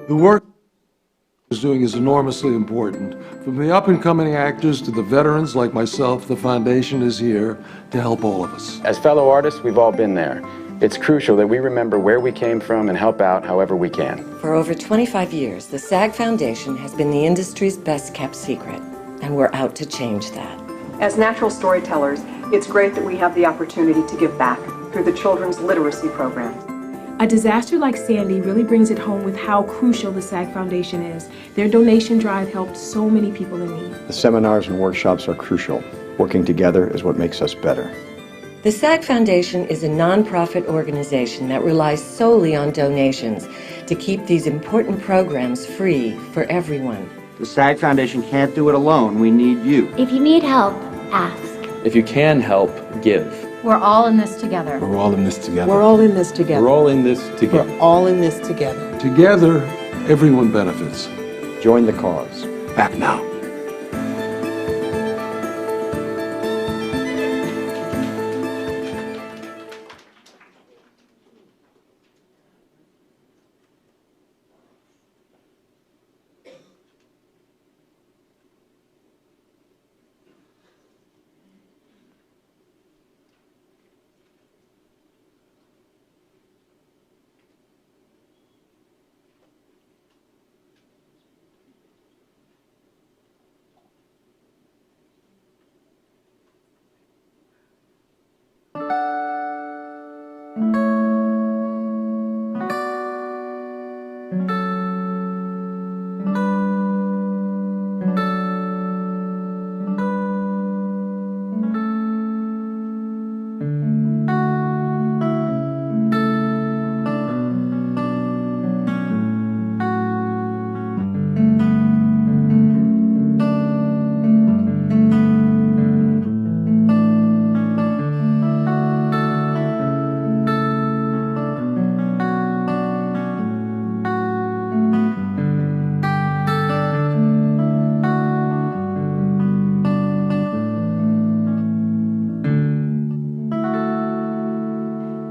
The work is doing is enormously important. From the up-and-coming actors to the veterans like myself, the foundation is here to help all of us. As fellow artists, we've all been there. It's crucial that we remember where we came from and help out however we can. For over 25 years, the SAG Foundation has been the industry's best-kept secret, and we're out to change that. As natural storytellers, it's great that we have the opportunity to give back through the children's literacy programs. A disaster like Sandy really brings it home with how crucial the SAG Foundation is. Their donation drive helped so many people in need. The seminars and workshops are crucial. Working together is what makes us better. The SAG Foundation is a nonprofit organization that relies solely on donations to keep these important programs free for everyone. The SAG Foundation can't do it alone. We need you. If you need help, ask. If you can help, give. We're all in this together. We're all in this together. We're all in this together. We're all in this together. We're all in this together. Together, everyone benefits. Join the cause. Act now.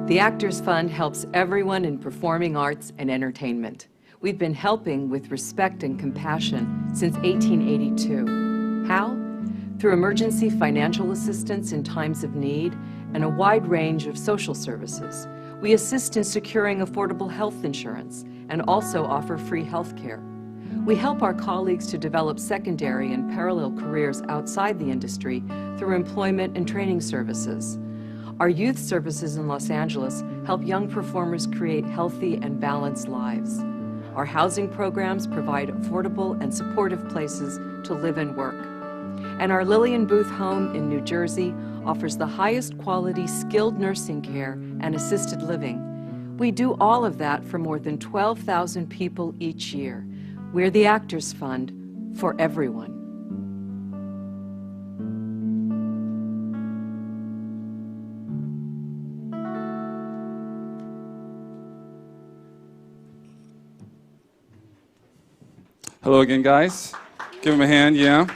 The Actors Fund helps everyone in performing arts and entertainment. We've been helping with respect and compassion since 1882. How? Through emergency financial assistance in times of need and a wide range of social services. We assist in securing affordable health insurance and also offer free health care. We help our colleagues to develop secondary and parallel careers outside the industry through employment and training services. Our youth services in Los Angeles help young performers create healthy and balanced lives. Our housing programs provide affordable and supportive places to live and work. And our Lillian Booth home in New Jersey offers the highest quality skilled nursing care and assisted living. We do all of that for more than 12,000 people each year. We're the Actors Fund for everyone. Hello again, guys. Give them a hand, yeah.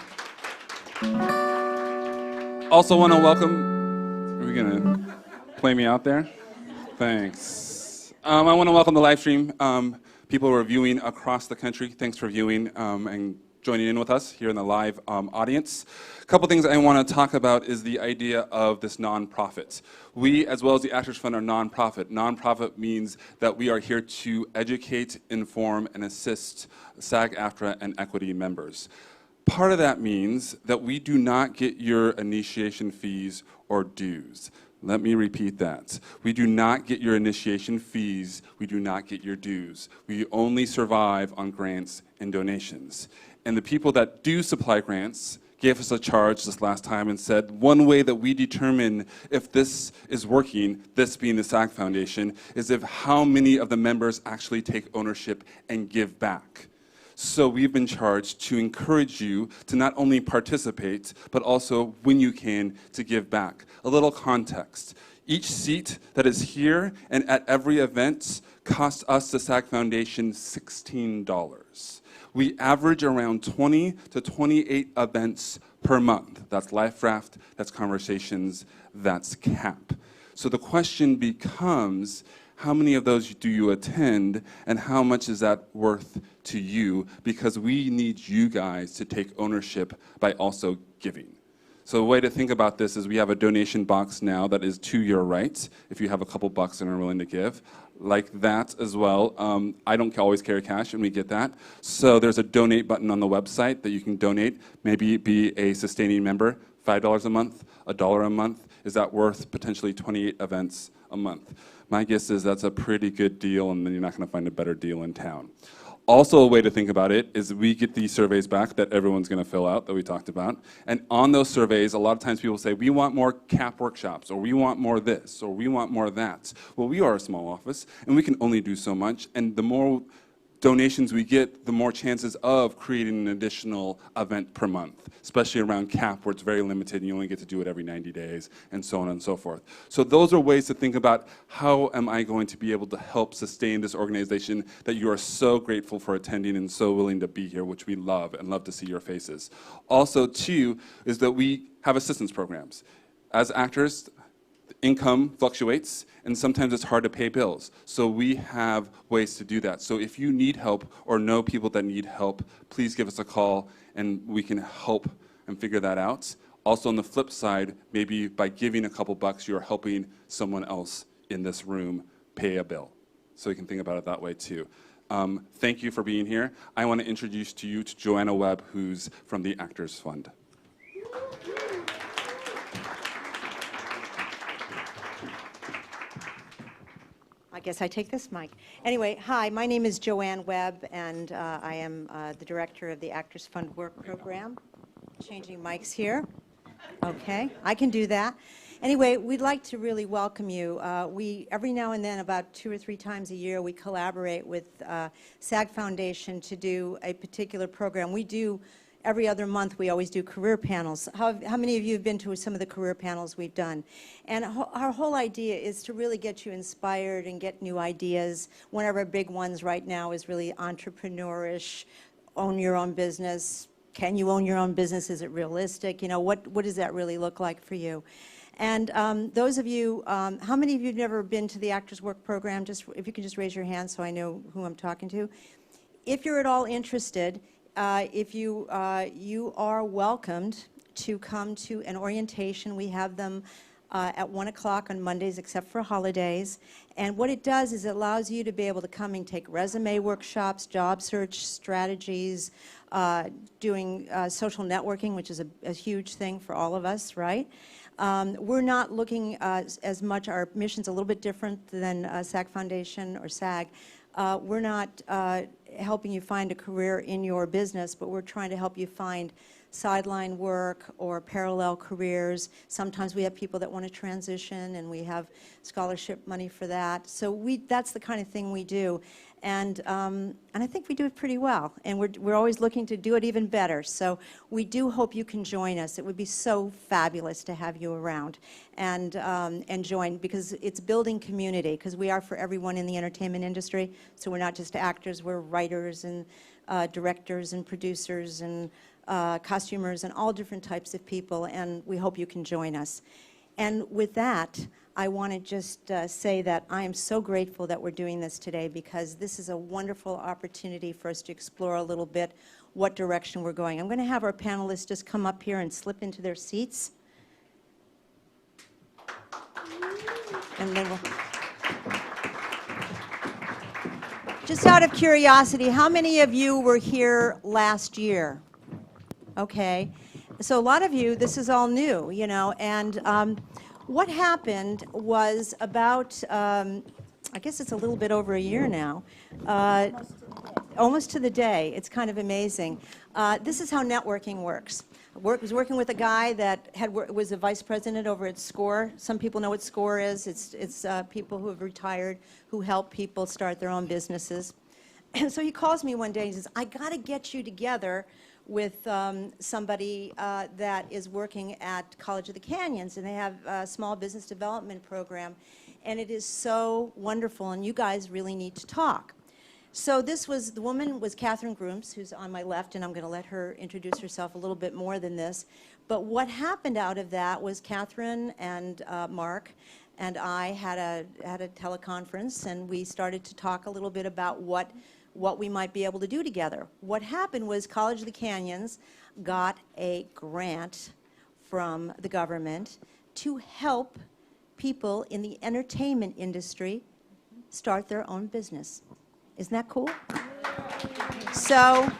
Also want to welcome, are we going to play me out there? Thanks. I want to welcome the live stream people who are viewing across the country. Thanks for viewing and joining in with us here in the live audience. A couple things I want to talk about is the idea of this nonprofit. We, as well as the Actors Fund, are nonprofit. Nonprofit means that we are here to educate, inform, and assist SAG-AFTRA and equity members. Part of that means that we do not get your initiation fees or dues. Let me repeat that. We do not get your initiation fees. We do not get your dues. We only survive on grants and donations. And the people that do supply grants gave us a charge this last time and said one way that we determine if this is working, this being the SAG Foundation, is if how many of the members actually take ownership and give back. So we've been charged to encourage you to not only participate, but also, when you can, to give back. A little context. Each seat that is here and at every event costs us, the SAG Foundation, $16. We average around 20 to 28 events per month. That's Life Raft, that's Conversations, that's CAP. So the question becomes, how many of those do you attend, and how much is that worth to you? Because we need you guys to take ownership by also giving. So a way to think about this is we have a donation box now that is to your right, if you have a couple bucks and are willing to give. Like that as well. I don't always carry cash, and we get that. So there's a donate button on the website that you can donate. Maybe be a sustaining member, $5 a month, $1 a month. Is that worth potentially 28 events a month? My guess is that's a pretty good deal, and then you're not going to find a better deal in town. Also, a way to think about it is we get these surveys back that everyone's going to fill out that we talked about. And on those surveys, a lot of times people say, we want more CAP workshops, or we want more this, or we want more that. Well, we are a small office, and we can only do so much. And the more donations we get, the more chances of creating an additional event per month, especially around CAP, where it's very limited and you only get to do it every 90 days, and so on and so forth. So those are ways to think about, how am I going to be able to help sustain this organization that you are so grateful for attending and so willing to be here, which we love, and love to see your faces. Also, too, is that we have assistance programs. As actors, income fluctuates, and sometimes it's hard to pay bills. So we have ways to do that. So if you need help or know people that need help, please give us a call, and we can help and figure that out. Also, on the flip side, maybe by giving a couple bucks, you're helping someone else in this room pay a bill. So you can think about it that way too. Thank you for being here. I want to introduce to you to Joanna Webb, who's from the Actors Fund. I guess I take this mic. Anyway, hi, my name is Joanne Webb, and I am the director of the Actors Fund Work Program. Changing mics here. Okay, I can do that. Anyway, we'd like to really welcome you. Every now and then, about 2 or 3 times a year, we collaborate with SAG Foundation to do a particular program. We do every other month. We always do career panels. How many of you have been to some of the career panels we've done? And our whole idea is to really get you inspired and get new ideas. One of our big ones right now is really entrepreneurish, own your own business. Can you own your own business? Is it realistic? You know, what does that really look like for you? And those of you, how many of you have never been to the Actors Work Program? Just if you can just raise your hand so I know who I'm talking to. If you're at all interested, you are welcomed to come to an orientation. We have them at 1 o'clock on Mondays, except for holidays. And what it does is it allows you to be able to come and take resume workshops, job search strategies, doing social networking, which is a huge thing for all of us, right? We're not looking as much, our mission's a little bit different than SAG Foundation or SAG. We're not helping you find a career in your business, but we're trying to help you find sideline work or parallel careers. Sometimes we have people that want to transition, and we have scholarship money for that. So that's the kind of thing we do. And I think we do it pretty well. And we're always looking to do it even better. So we do hope you can join us. It would be so fabulous to have you around and join, because it's building community, because we are for everyone in the entertainment industry. So we're not just actors, we're writers and directors and producers and costumers and all different types of people, and we hope you can join us. And with that, I want to just say that I am so grateful that we're doing this today, because this is a wonderful opportunity for us to explore a little bit what direction we're going. I'm going to have our panelists just come up here and slip into their seats. And then we'll... Just out of curiosity, how many of you were here last year? Okay, so a lot of you, this is all new, you know, and what happened was about, I guess it's a little bit over a year now, almost to the day. It's kind of amazing. This is how networking works. I was working with a guy that was a vice president over at SCORE. Some people know what SCORE is. It's people who have retired who help people start their own businesses. And so he calls me one day and he says, I got to get you together with somebody that is working at College of the Canyons, and they have a small business development program, and it is so wonderful, and you guys really need to talk. So the woman was Grooms, who's on my left, and I'm going to let her introduce herself a little bit more than this. But what happened out of that was Catherine and Mark and I had a teleconference, and we started to talk a little bit about what we might be able to do together. What happened was College of the Canyons got a grant from the government to help people in the entertainment industry start their own business. Isn't that cool? So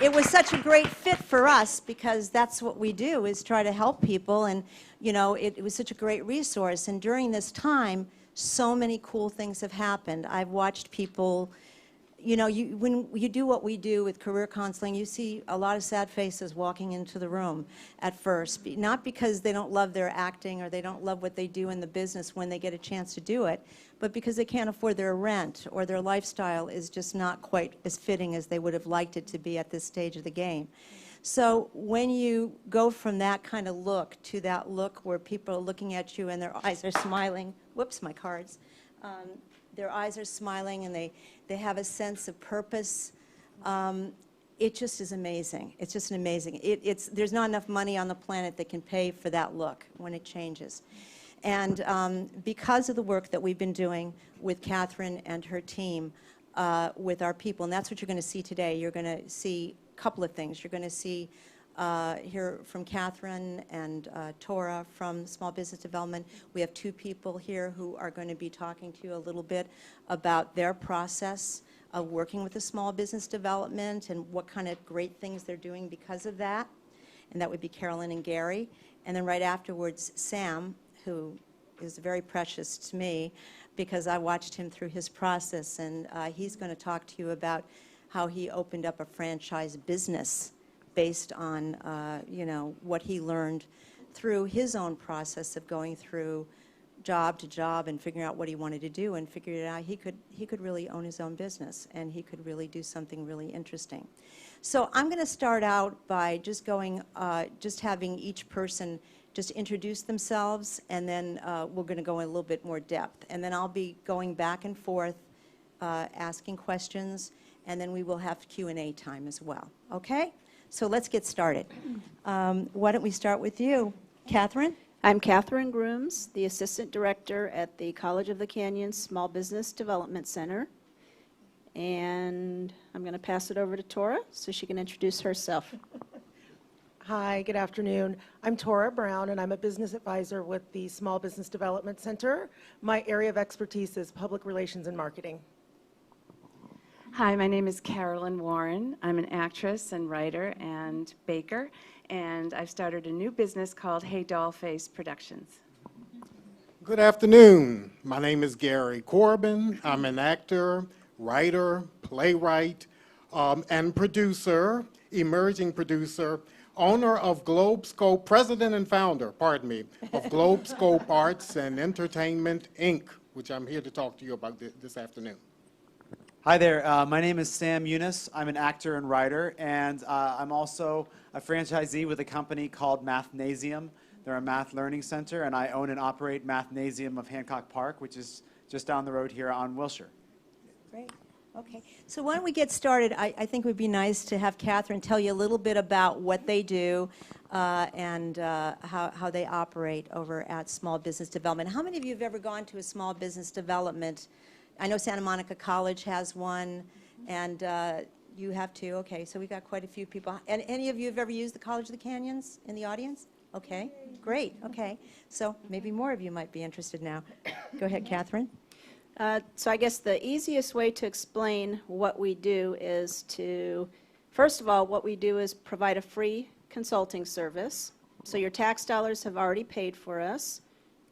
it was such a great fit for us because that's what we do, is try to help people. And, you know, it was such a great resource. And during this time, so many cool things have happened. I've watched people, you know, when you do what we do with career counseling, you see a lot of sad faces walking into the room at first, not because they don't love their acting or they don't love what they do in the business when they get a chance to do it, but because they can't afford their rent or their lifestyle is just not quite as fitting as they would have liked it to be at this stage of the game. So when you go from that kind of look to that look where people are looking at you and their eyes are smiling, whoops, my cards, their eyes are smiling and they have a sense of purpose. It just is amazing. It's just amazing. There's not enough money on the planet that can pay for that look when it changes. And because of the work that we've been doing with Catherine and her team, with our people, and that's what you're going to see today. You're going to see a couple of things. You're going to see hear from Catherine and Tora from Small Business Development. We have two people here who are going to be talking to you a little bit about their process of working with the small business development and what kind of great things they're doing because of that. And that would be Carolyn and Gary. And then right afterwards, Sam, who is very precious to me because I watched him through his process, and he's going to talk to you about how he opened up a franchise business based on, you know, what he learned through his own process of going through job to job and figuring out what he wanted to do, and figured out he could really own his own business and he could really do something really interesting. So I'm going to start out by just going, just having each person just introduce themselves, and then we're going to go in a little bit more depth. And then I'll be going back and forth, asking questions, and then we will have Q&A time as well. Okay? So let's get started. Why don't we start with you, Catherine? I'm Catherine Grooms, the Assistant Director at the College of the Canyons Small Business Development Center. And I'm going to pass it over to Tora so she can introduce herself. Hi, good afternoon. I'm Tora Brown, and I'm a business advisor with the Small Business Development Center. My area of expertise is public relations and marketing. Hi, my name is Carolyn Warren. I'm an actress and writer and baker, and I've started a new business called Hey Dollface Productions. Good afternoon. My name is Gary Corbin. I'm an actor, writer, playwright, and producer, emerging producer, owner of Globescope, president and founder, pardon me, of Globescope Arts and Entertainment, Inc., which I'm here to talk to you about this afternoon. Hi there, my name is Sam Eunice. I'm an actor and writer, and I'm also a franchisee with a company called Mathnasium. They're a math learning center, and I own and operate Mathnasium of Hancock Park, which is just down the road here on Wilshire. Great. Okay. So why don't we get started? I think it would be nice to have Catherine tell you a little bit about what they do and how they operate over at Small Business Development. How many of you have ever gone to a Small Business Development? I know Santa Monica College has one, and you have too. Okay, so we've got quite a few people. And any of you have ever used the College of the Canyons in the audience? Okay, great. Okay, so maybe more of you might be interested now. Go ahead, Catherine. So I guess the easiest way to explain what we do is to, first of all, what we do is provide a free consulting service. So your tax dollars have already paid for us.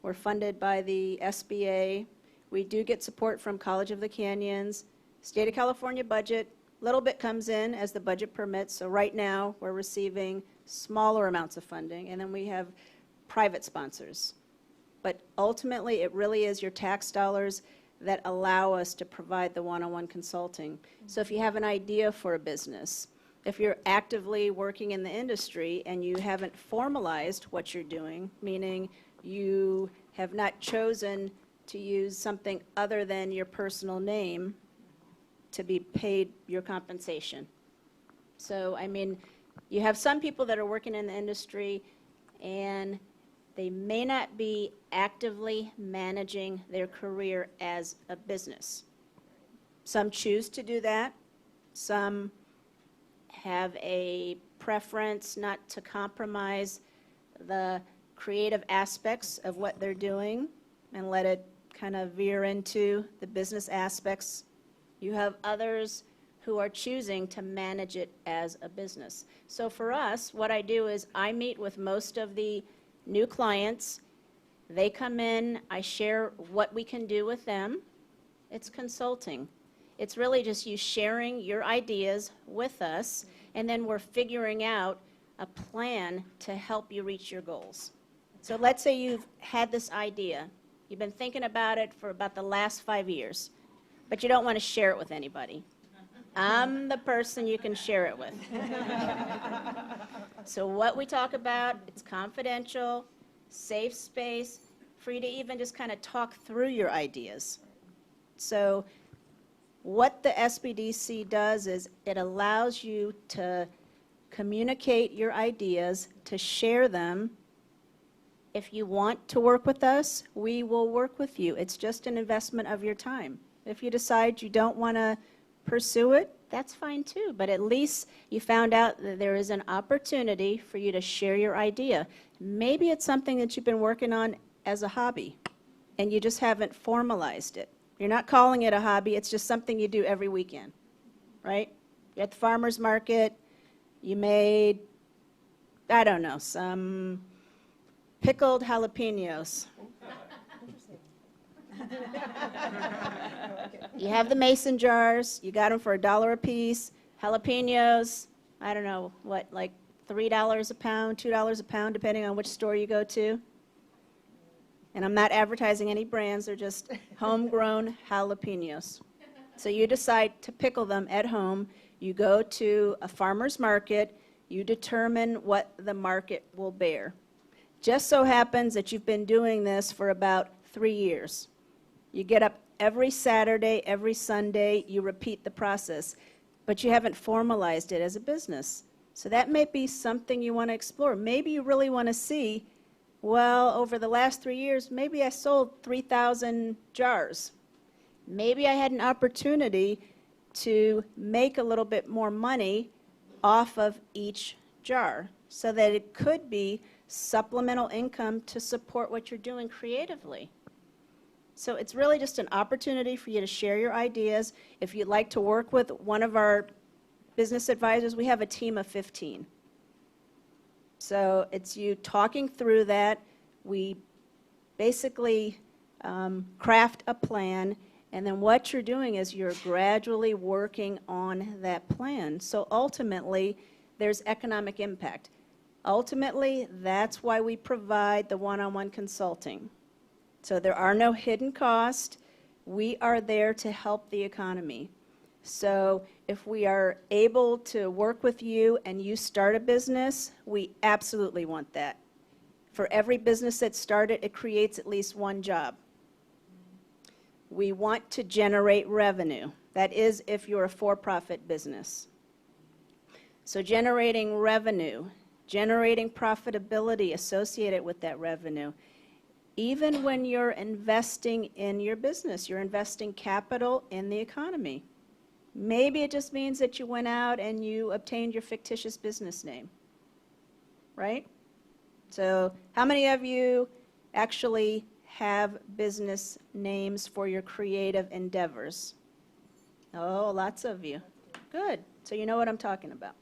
We're funded by the SBA. We do get support from College of the Canyons, State of California budget. Little bit comes in as the budget permits. So right now we're receiving smaller amounts of funding, and then we have private sponsors. But ultimately it really is your tax dollars that allow us to provide the one-on-one consulting. So if you have an idea for a business, if you're actively working in the industry and you haven't formalized what you're doing, meaning you have not chosen to use something other than your personal name to be paid your compensation. So, I mean, you have some people that are working in the industry and they may not be actively managing their career as a business. Some choose to do that. Some have a preference not to compromise the creative aspects of what they're doing and let it kind of veer into the business aspects. You have others who are choosing to manage it as a business. So for us, what I do is I meet with most of the new clients. They come in, I share what we can do with them. It's consulting. It's really just you sharing your ideas with us, and then we're figuring out a plan to help you reach your goals. So let's say you've had this idea. You've been thinking about it for about the last 5 years, but you don't want to share it with anybody. I'm the person you can share it with. So what we talk about, it's confidential, safe space, for you to even just kind of talk through your ideas. So what the SBDC does is it allows you to communicate your ideas, to share them. If you want to work with us, we will work with you. It's just an investment of your time. If you decide you don't want to pursue it, that's fine too. But at least you found out that there is an opportunity for you to share your idea. Maybe it's something that you've been working on as a hobby, and you just haven't formalized it. You're not calling it a hobby, it's just something you do every weekend, right? You're at the farmer's market, you made, I don't know, some pickled jalapenos. You have the mason jars, you got them for $1 a piece. Jalapenos, I don't know, what, like $3 a pound, $2 a pound, depending on which store you go to. And I'm not advertising any brands, they're just homegrown jalapenos. So you decide to pickle them at home. You go to a farmer's market, you determine what the market will bear. Just so happens that you've been doing this for about 3 years. You get up every Saturday, every Sunday, you repeat the process, but you haven't formalized it as a business. So that may be something you want to explore. Maybe you really want to see, well, over the last 3 years, maybe I sold 3,000 jars. Maybe I had an opportunity to make a little bit more money off of each jar so that it could be supplemental income to support what you're doing creatively. So it's really just an opportunity for you to share your ideas. If you'd like to work with one of our business advisors, we have a team of 15. So it's you talking through that. We basically craft a plan, and then what you're doing is you're gradually working on that plan. So ultimately, there's economic impact. Ultimately, that's why we provide the one-on-one consulting. So there are no hidden costs. We are there to help the economy. So if we are able to work with you and you start a business, we absolutely want that. For every business that's started, it creates at least one job. We want to generate revenue. That is if you're a for-profit business. So generating revenue, generating profitability associated with that revenue. Even when you're investing in your business, you're investing capital in the economy. Maybe it just means that you went out and you obtained your fictitious business name, right? So how many of you actually have business names for your creative endeavors? Oh, lots of you. Good. So you know what I'm talking about.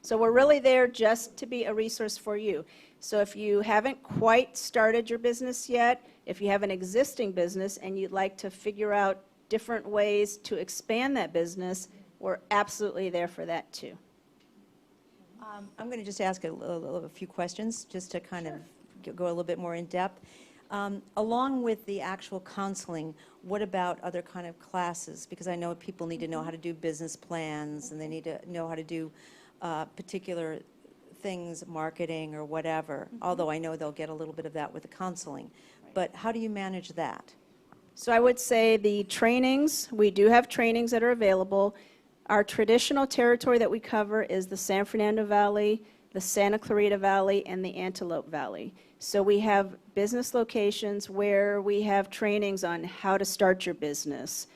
So we're really there just to be a resource for you. So if you haven't quite started your business yet, if you have an existing business and you'd like to figure out different ways to expand that business, we're absolutely there for that too. I'm going to just ask a few questions just to kind of go a little bit more in depth. Along with the actual counseling, what about other kind of classes? Because I know people need to know how to do business plans and they need to know how to do particular things, marketing or whatever, although I know they'll get a little bit of that with the counseling. But how do you manage that? So I would say the trainings, we do have trainings that are available. Our traditional territory that we cover is the San Fernando Valley, the Santa Clarita Valley, and the Antelope Valley. So we have business locations where we have trainings on how to start your business,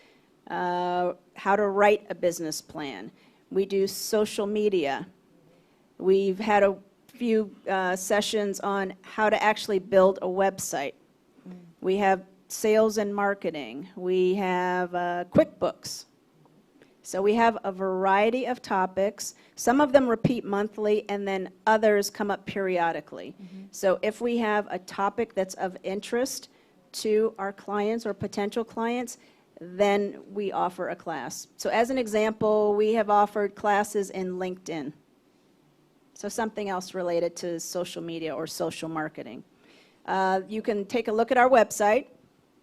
how to write a business plan. We do social media. We've had a few sessions on how to actually build a website. We have sales and marketing. We have QuickBooks. So we have a variety of topics. Some of them repeat monthly, and then others come up periodically. So if we have a topic that's of interest to our clients or potential clients, then we offer a class. So as an example, we have offered classes in LinkedIn. So something else related to social media or social marketing. You can take a look at our website.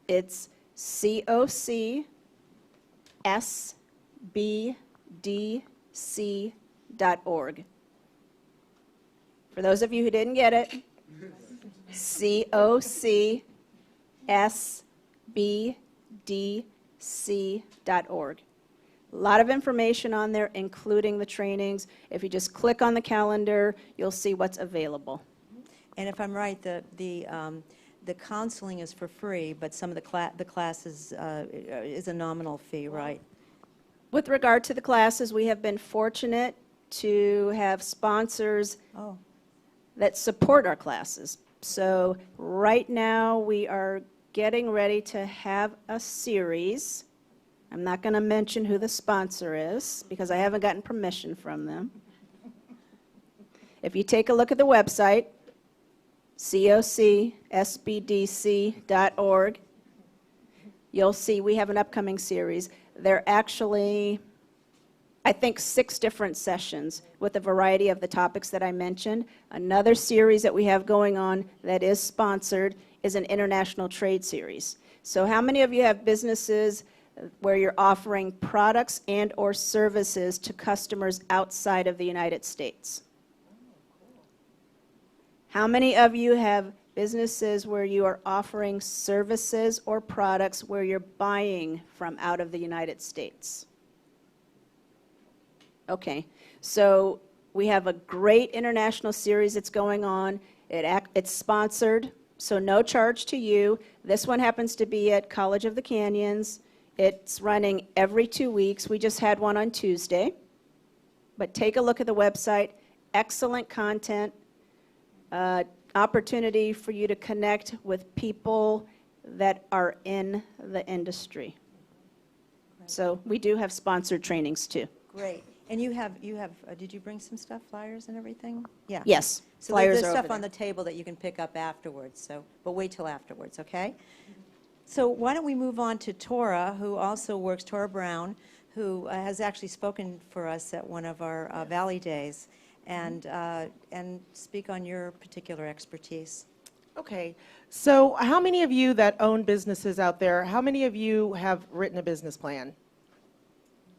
It's COCSBDC.org. For those of you who didn't get it, COCSBDC.org. A lot of information on there, including the trainings. If you just click on the calendar, you'll see what's available. And if I'm right, the counseling is for free, but some of the classes is a nominal fee, right? With regard to the classes, we have been fortunate to have sponsors that support our classes. So right now we are getting ready to have a series. I'm not going to mention who the sponsor is because I haven't gotten permission from them. If you take a look at the website, COCSBDC.org, you'll see we have an upcoming series. There are actually, I think, 6 different sessions with a variety of the topics that I mentioned. Another series that we have going on that is sponsored is an international trade series. So how many of you have businesses where you're offering products and or services to customers outside of the United States? How many of you have businesses where you are offering services or products where you're buying from out of the United States? Okay, so we have a great international series that's going on. It's sponsored, so no charge to you. This one happens to be at College of the Canyons. It's running every 2 weeks. We just had one on Tuesday. But take a look at the website. Excellent content. Opportunity for you to connect with people that are in the industry. So we do have sponsored trainings too. Great. And you have, did you bring some stuff, flyers and everything? Yeah. Yes. So Flyers there's are stuff over on the table that you can pick up afterwards, so, but wait till afterwards, okay? So why don't we move on to Tora, who also works, Tora Brown, who has actually spoken for us at one of our Valley Days, and speak on your particular expertise. Okay, so how many of you that own businesses out there, how many of you have written a business plan?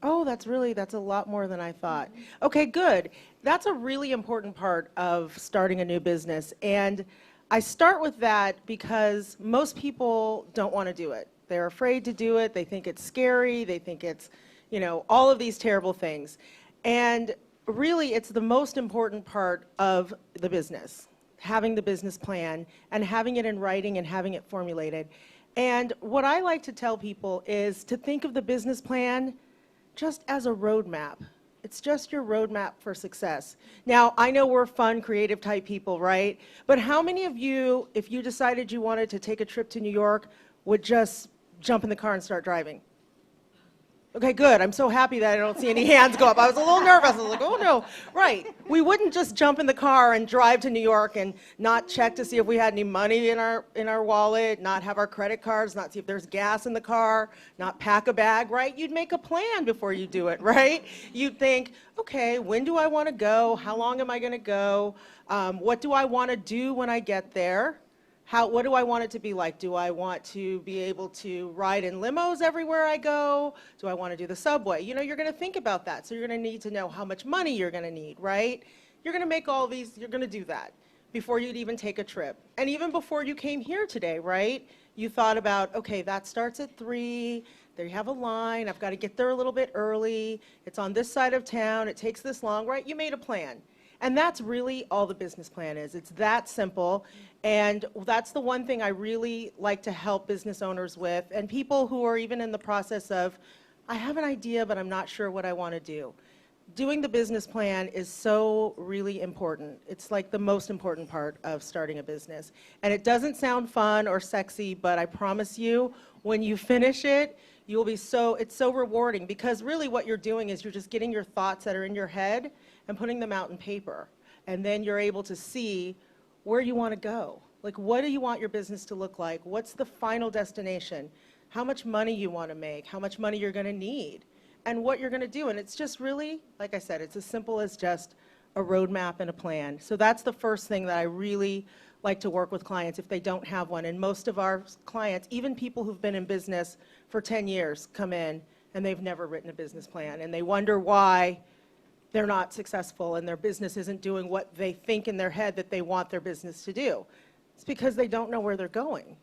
Oh, that's a lot more than I thought. Okay, good. That's a really important part of starting a new business. And I start with that because most people don't want to do it. They're afraid to do it. They think it's scary. They think it's, you know, all of these terrible things. And really, it's the most important part of the business, having the business plan and having it in writing and having it formulated. And what I like to tell people is to think of the business plan just as a roadmap. It's just your roadmap for success. Now, I know we're fun, creative type people, right? But how many of you, if you decided you wanted to take a trip to New York, would just jump in the car and start driving? Okay, good. I'm so happy that I don't see any hands go up. I was a little nervous. I was like, oh no. Right. We wouldn't just jump in the car and drive to New York and not check to see if we had any money in our wallet, not have our credit cards, not see if there's gas in the car, not pack a bag, right? You'd make a plan before you do it, right? You'd think, okay, when do I want to go? How long am I going to go? What do I want to do when I get there? What do I want it to be like? Do I want to be able to ride in limos everywhere I go? Do I want to do the subway? You know, you're going to think about that. So you're going to need to know how much money you're going to need, right? You're going to make all these, you're going to do that before you'd even take a trip. And even before you came here today, right? You thought about, okay, that starts at 3. There you have a line. I've got to get there a little bit early. It's on this side of town. It takes this long, right? You made a plan. And that's really all the business plan is. It's that simple. And that's the one thing I really like to help business owners with, and people who are even in the process of, I have an idea, but I'm not sure what I want to do. Doing the business plan is so really important. It's like the most important part of starting a business. And it doesn't sound fun or sexy, but I promise you, when you finish it, you'll be it's so rewarding, because really what you're doing is you're just getting your thoughts that are in your head and putting them out in paper. And then you're able to see where you want to go. Like, what do you want your business to look like? What's the final destination? How much money you want to make? How much money you're going to need? And what you're going to do. And it's just really, like I said, it's as simple as just a roadmap and a plan. So that's the first thing that I really like to work with clients if they don't have one. And most of our clients, even people who've been in business for 10 years, come in and they've never written a business plan. And they wonder why they're not successful and their business isn't doing what they think in their head that they want their business to do. It's because they don't know where they're going.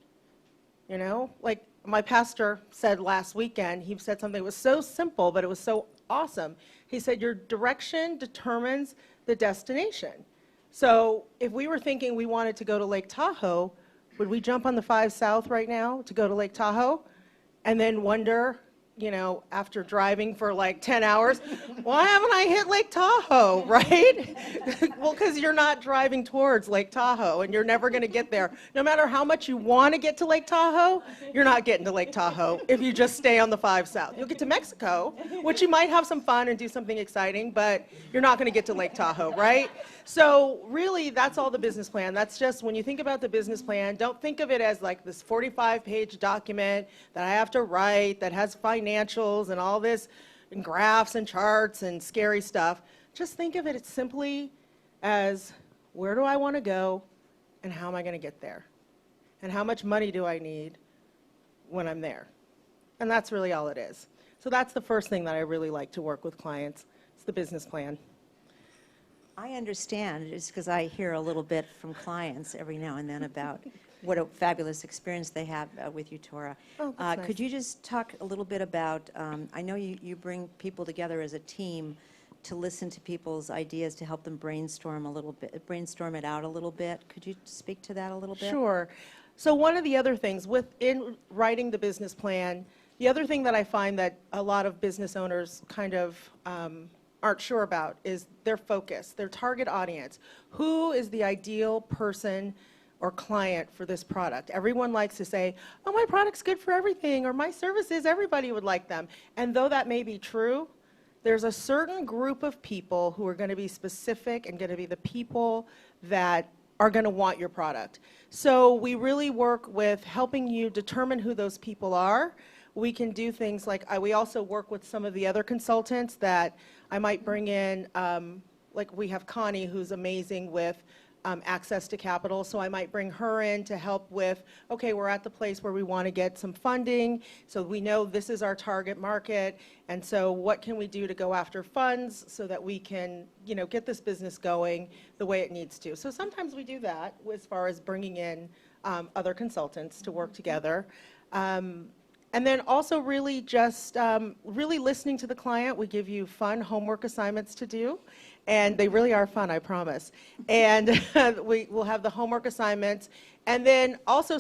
You know, like my pastor said last weekend, he said something that was so simple, but it was so awesome. He said, your direction determines the destination. So if we were thinking we wanted to go to Lake Tahoe, would we jump on the 5 South right now to go to Lake Tahoe and then wonder, you know, after driving for like 10 hours, why haven't I hit Lake Tahoe, right? Well, because you're not driving towards Lake Tahoe, and you're never going to get there. No matter how much you want to get to Lake Tahoe, you're not getting to Lake Tahoe if you just stay on the 5 South. You'll get to Mexico, which you might have some fun and do something exciting, but you're not going to get to Lake Tahoe, right? So really, that's all the business plan. That's just, when you think about the business plan, don't think of it as like this 45-page document that I have to write that has financials and all this, and graphs and charts and scary stuff. Just think of it as simply as, where do I want to go and how am I going to get there? And how much money do I need when I'm there? And that's really all it is. So that's the first thing that I really like to work with clients. It's the business plan. I understand, just because I hear a little bit from clients every now and then about what a fabulous experience they have with you, Tora. Oh, that's nice. Could you just talk a little bit about, I know you bring people together as a team to listen to people's ideas, to help them brainstorm a little bit, brainstorm it out a little bit. Could you speak to that a little bit? Sure. So one of the other things within writing the business plan, the other thing that I find that a lot of business owners kind of aren't sure about is their focus, their target audience. Who is the ideal person or client for this product? Everyone likes to say, oh, my product's good for everything, or my services, everybody would like them. And though that may be true, there's a certain group of people who are going to be specific and going to be the people that are going to want your product. So we really work with helping you determine who those people are. We can do things like, we also work with some of the other consultants that I might bring in, like we have Connie, who's amazing with access to capital, so I might bring her in to help with, okay, we're at the place where we want to get some funding, so we know this is our target market, and so what can we do to go after funds so that we can, you know, get this business going the way it needs to. So sometimes we do that as far as bringing in other consultants to work together. And then also really just really listening to the client. We give you fun homework assignments to do, and they really are fun, I promise. And we will have the homework assignments, and then also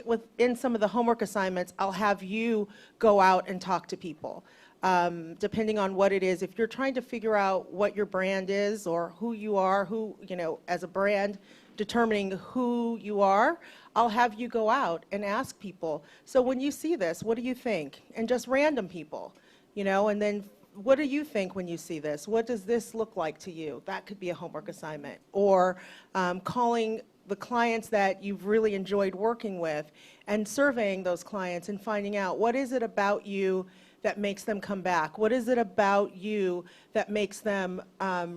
within some of the homework assignments, I'll have you go out and talk to people. Depending on what it is, if you're trying to figure out what your brand is or who you are, you know, as a brand, determining who you are, I'll have you go out and ask people, so when you see this, what do you think? And just random people, you know, and then what do you think when you see this? What does this look like to you? That could be a homework assignment. Or calling the clients that you've really enjoyed working with and surveying those clients and finding out, what is it about you that makes them come back? What is it about you that makes them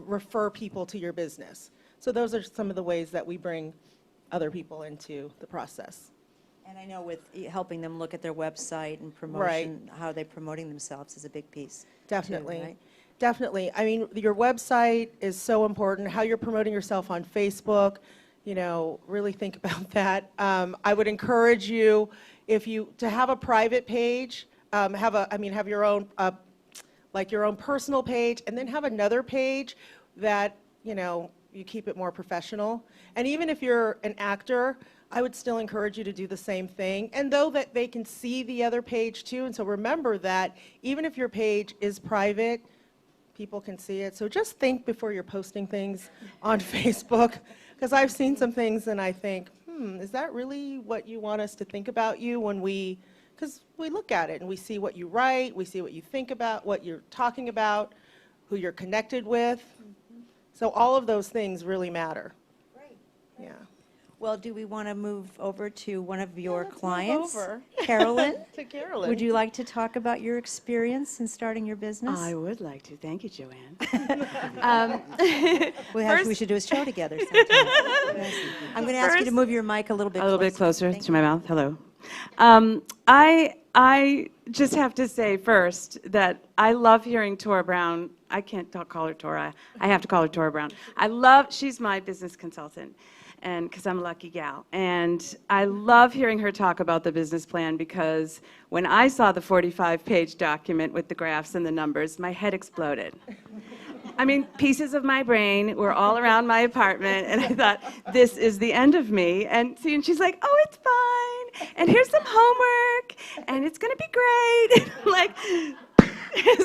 refer people to your business? So those are some of the ways that we bring other people into the process. And I know with helping them look at their website and promotion, how they're promoting themselves is a big piece. Definitely. Too, right? Definitely. I mean, your website is so important. How you're promoting yourself on Facebook, you know, really think about that. I would encourage you, to have a private page, have your own, like your own personal page, and then have another page that, you know, you keep it more professional. And even if you're an actor, I would still encourage you to do the same thing. And though that they can see the other page too, and so remember that even if your page is private, people can see it. So just think before you're posting things on Facebook, because I've seen some things and I think, is that really what you want us to think about you when because we look at it and we see what you write, we see what you think about, what you're talking about, who you're connected with. So all of those things really matter. Right. Yeah. Well, do we want to move over to one of your clients? Move over. Carolyn? To Carolyn. Would you like to talk about your experience in starting your business? I would like to. Thank you, Joanne. We should do a show together sometime. I'm going to ask you to move your mic a little bit closer Thank to my mouth. Hello. I just have to say first that I love hearing Tora Brown. I can't call her Tora. I have to call her Tora Brown. She's my business consultant, and because I'm a lucky gal. And I love hearing her talk about the business plan, because when I saw the 45-page document with the graphs and the numbers, my head exploded. I mean, pieces of my brain were all around my apartment, and I thought, this is the end of me. And she's like, oh, it's fine, and here's some homework, and it's going to be great. Like,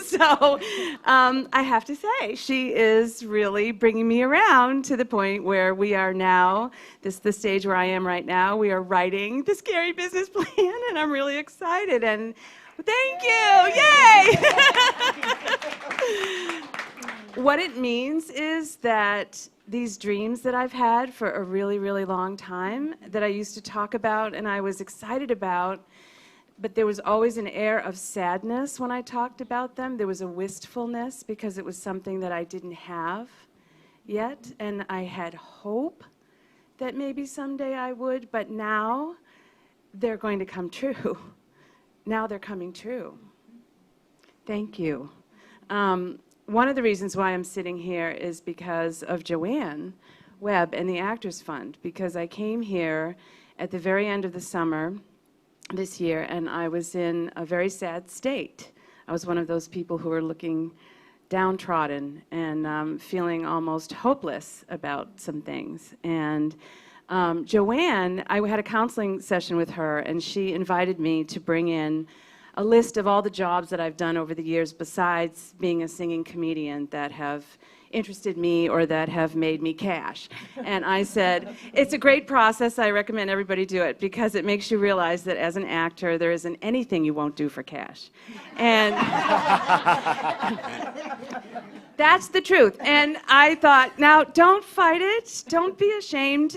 so I have to say, she is really bringing me around to the point where we are now, this is the stage where I am right now, we are writing the scary business plan, and I'm really excited, and thank you, yay! What it means is that these dreams that I've had for a really, really long time, that I used to talk about and I was excited about, but there was always an air of sadness when I talked about them. There was a wistfulness because it was something that I didn't have yet, and I had hope that maybe someday I would, but now they're going to come true. Now they're coming true. Thank you. One of the reasons why I'm sitting here is because of Joanne Webb and the Actors Fund, because I came here at the very end of the summer this year, and I was in a very sad state. I was one of those people who were looking downtrodden and feeling almost hopeless about some things. And Joanne, I had a counseling session with her, and she invited me to bring in a list of all the jobs that I've done over the years besides being a singing comedian that have interested me or that have made me cash. And I said, it's a great process. I recommend everybody do it because it makes you realize that as an actor, there isn't anything you won't do for cash. And that's the truth. And I thought, now don't fight it. Don't be ashamed.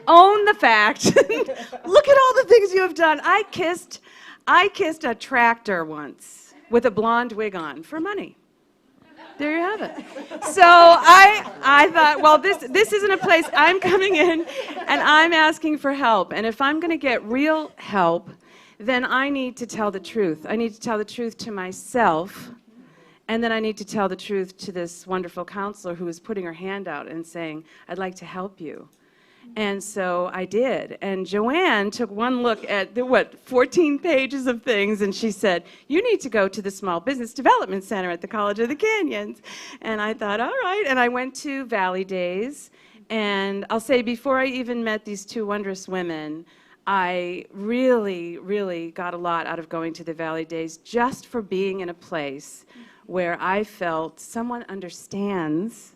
Own the fact. Look at all the things you have done. I kissed a tractor once with a blonde wig on for money. There you have it. So I thought, well, this isn't a place I'm coming in and I'm asking for help. And if I'm going to get real help, then I need to tell the truth. I need to tell the truth to myself, and then I need to tell the truth to this wonderful counselor who was putting her hand out and saying, I'd like to help you. And so I did. And Joanne took one look at the, 14 pages of things, and she said, you need to go to the Small Business Development Center at the College of the Canyons. And I thought, all right. And I went to Valley Days. And I'll say, before I even met these two wondrous women, I really, really got a lot out of going to the Valley Days just for being in a place where I felt someone understands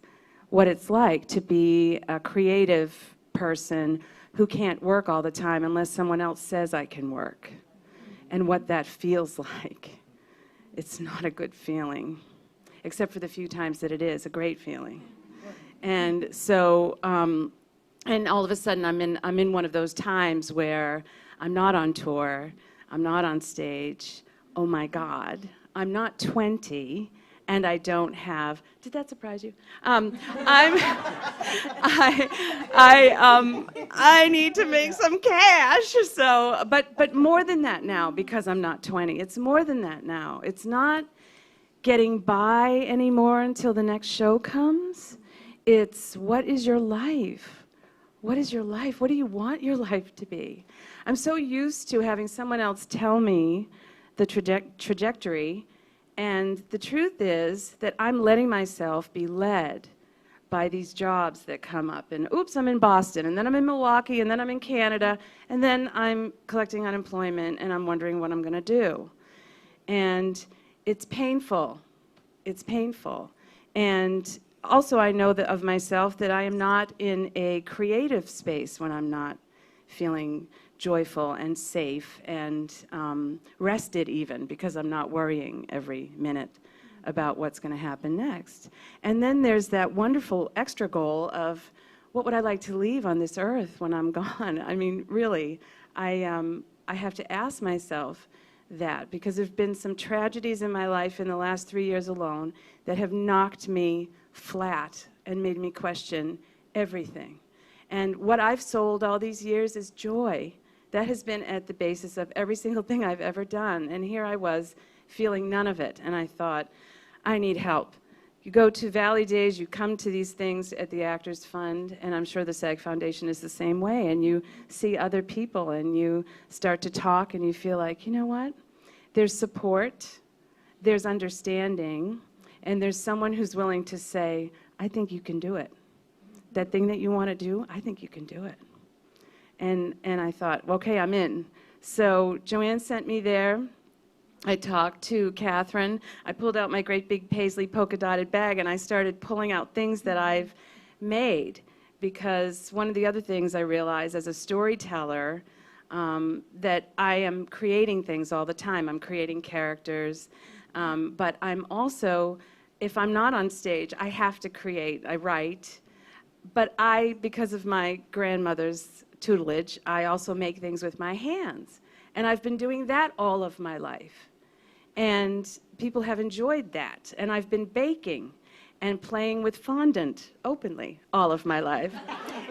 what it's like to be a creative person who can't work all the time unless someone else says I can work, and what that feels like. It's not a good feeling, except for the few times that it is a great feeling. And so, and all of a sudden I'm in one of those times where I'm not on tour, I'm not on stage. Oh my God, I'm not 20. And I don't have, did that surprise you? I need to make some cash. So, but more than that now, because I'm not 20. It's more than that now. It's not getting by anymore until the next show comes. It's, what is your life? What is your life? What do you want your life to be? I'm so used to having someone else tell me the trajectory. And the truth is that I'm letting myself be led by these jobs that come up. And oops, I'm in Boston, and then I'm in Milwaukee, and then I'm in Canada, and then I'm collecting unemployment, and I'm wondering what I'm going to do. And it's painful. It's painful. And also I know that of myself that I am not in a creative space when I'm not feeling joyful and safe and rested even, because I'm not worrying every minute about what's going to happen next. And then there's that wonderful extra goal of what would I like to leave on this earth when I'm gone? I mean, really, I have to ask myself that, because there have been some tragedies in my life in the last 3 years alone that have knocked me flat and made me question everything. And what I've sold all these years is joy. That has been at the basis of every single thing I've ever done. And here I was feeling none of it. And I thought, I need help. You go to Valley Days, you come to these things at the Actors Fund, and I'm sure the SAG Foundation is the same way, and you see other people and you start to talk and you feel like, you know what? There's support, there's understanding, and there's someone who's willing to say, I think you can do it. That thing that you want to do, I think you can do it. And I thought, well, okay, I'm in. So Joanne sent me there. I talked to Catherine. I pulled out my great big paisley polka dotted bag and I started pulling out things that I've made, because one of the other things I realized as a storyteller, that I am creating things all the time. I'm creating characters, but I'm also, if I'm not on stage, I have to create, I write, but because of my grandmother's tutelage, I also make things with my hands. And I've been doing that all of my life. And people have enjoyed that. And I've been baking and playing with fondant openly all of my life.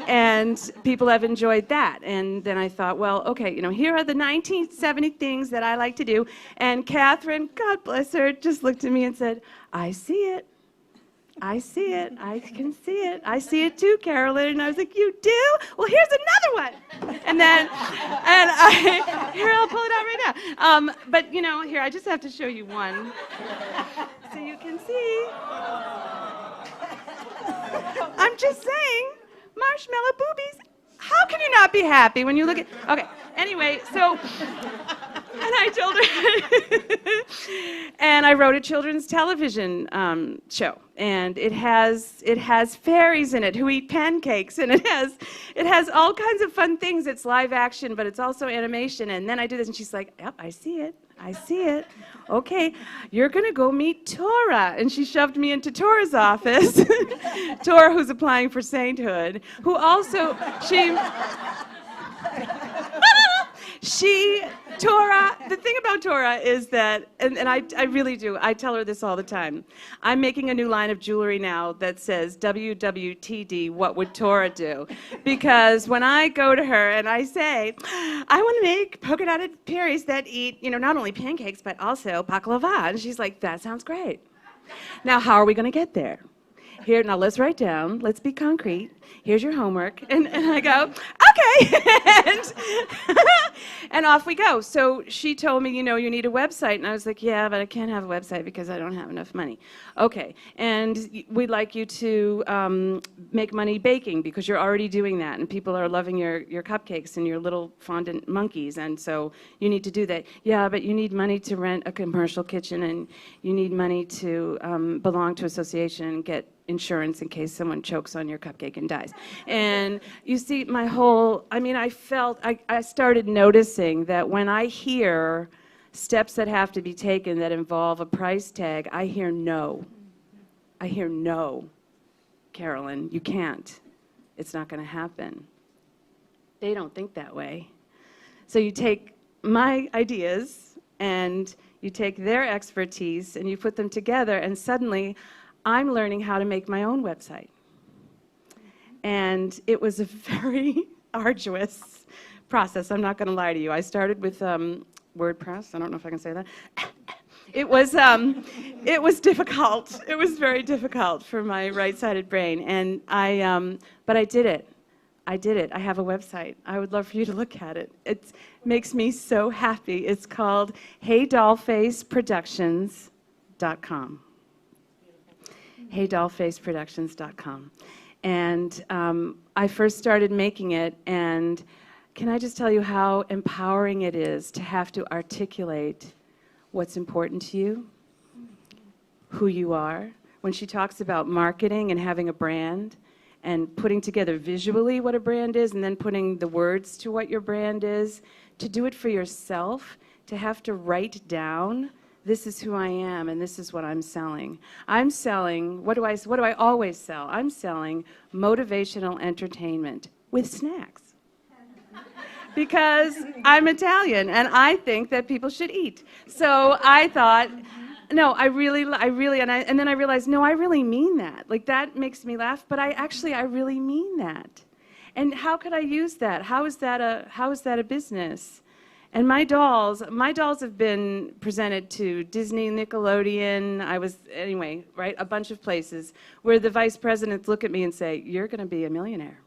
And people have enjoyed that. And then I thought, well, okay, you know, here are the 1970 things that I like to do. And Catherine, God bless her, just looked at me and said, I see it. I see it. I can see it. I see it too, Carolyn. And I was like, you do? Well, here's another one. And then, here, I'll pull it out right now. But, you know, here, I just have to show you one so you can see. I'm just saying, marshmallow boobies. How can you not be happy when you look at, okay, anyway, so, and I told her, and I wrote a children's television show, and it has fairies in it who eat pancakes, and it has all kinds of fun things. It's live action, but it's also animation, and then I do this, and she's like, yep, I see it. I see it. Okay, you're going to go meet Tora. And she shoved me into Tora's office. Tora, who's applying for sainthood, who also, Tora, the thing about Tora is that, and I really do, I tell her this all the time. I'm making a new line of jewelry now that says, WWTD, what would Tora do? Because when I go to her and I say, I want to make polka dotted berries that eat, you know, not only pancakes, but also baklava. And she's like, that sounds great. Now, how are we going to get there? Here, now let's write down, let's be concrete. Here's your homework. And I go, okay. And off we go. So she told me, you know, you need a website. And I was like, yeah, but I can't have a website because I don't have enough money. Okay. And we'd like you to make money baking because you're already doing that. And people are loving your cupcakes and your little fondant monkeys. And so you need to do that. Yeah, but you need money to rent a commercial kitchen. And you need money to belong to an association and get insurance in case someone chokes on your cupcake and dies. And you see, my whole, I mean, I started noticing that when I hear steps that have to be taken that involve a price tag, I hear no. I hear no, Carolyn, you can't. It's not going to happen. They don't think that way. So you take my ideas and you take their expertise and you put them together, and suddenly I'm learning how to make my own website. And it was a very arduous process. I'm not going to lie to you. I started with WordPress. I don't know if I can say that. It was difficult. It was very difficult for my right-sided brain. And but I did it. I did it. I have a website. I would love for you to look at it. It makes me so happy. It's called HeyDollfaceProductions.com. heydollfaceproductions.com. And I first started making it, and can I just tell you how empowering it is to have to articulate what's important to you, who you are. When she talks about marketing and having a brand and putting together visually what a brand is and then putting the words to what your brand is, to do it for yourself, to have to write down, this is who I am and this is what I'm selling. I'm selling, what do I always sell? I'm selling motivational entertainment with snacks. Because I'm Italian and I think that people should eat. So I thought, no, I really, and then I realized, no, I really mean that. Like, that makes me laugh, but I really mean that. And how could I use that? How is that a business? And my dolls have been presented to Disney, Nickelodeon, right, a bunch of places where the vice presidents look at me and say, you're going to be a millionaire.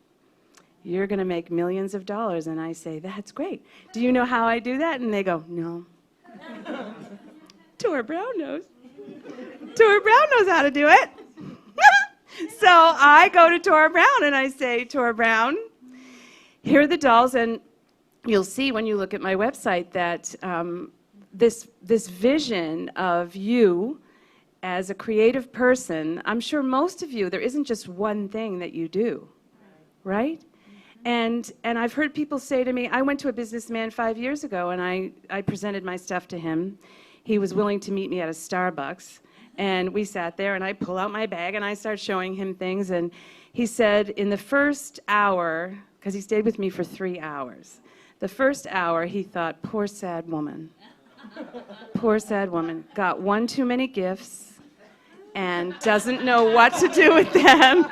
You're going to make millions of dollars. And I say, that's great. Do you know how I do that? And they go, no. Tora Brown knows. Tora Brown knows how to do it. So I go to Tora Brown and I say, Tora Brown, here are the dolls. And you'll see when you look at my website that this vision of you as a creative person, I'm sure most of you, there isn't just one thing that you do, right? And I've heard people say to me, I went to a businessman 5 years ago and I presented my stuff to him. He was willing to meet me at a Starbucks. And we sat there and I pull out my bag and I start showing him things. And he said in the first hour, because he stayed with me for 3 hours, the first hour he thought, poor sad woman. Poor sad woman. Got one too many gifts and doesn't know what to do with them.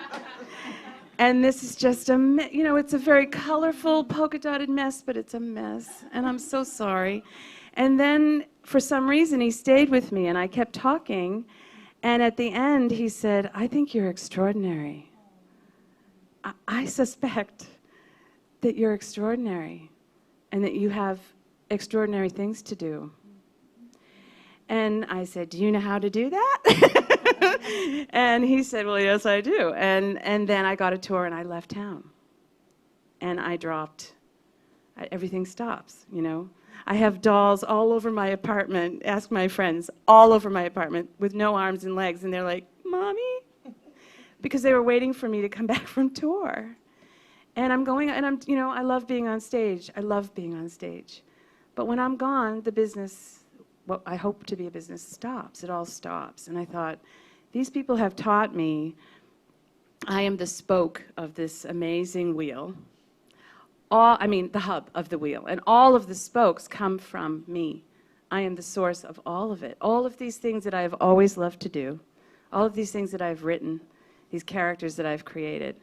And this is just it's a very colorful, polka-dotted mess, but it's a mess. And I'm so sorry. And then, for some reason, he stayed with me, and I kept talking. And at the end, he said, I think you're extraordinary. I suspect that you're extraordinary and that you have extraordinary things to do. And I said, do you know how to do that? And he said, well, yes, I do. And then I got a tour and I left town. And I dropped. Everything stops, you know. I have dolls all over my apartment, ask my friends, all over my apartment with no arms and legs. And they're like, Mommy? Because they were waiting for me to come back from tour. And I'm going, and I love being on stage. I love being on stage. But when I'm gone, the business, what I hope to be a business, stops. It all stops. And I thought, these people have taught me I am the spoke of this amazing wheel. The hub of the wheel. And all of the spokes come from me. I am the source of all of it. All of these things that I have always loved to do, all of these things that I've written, these characters that I've created,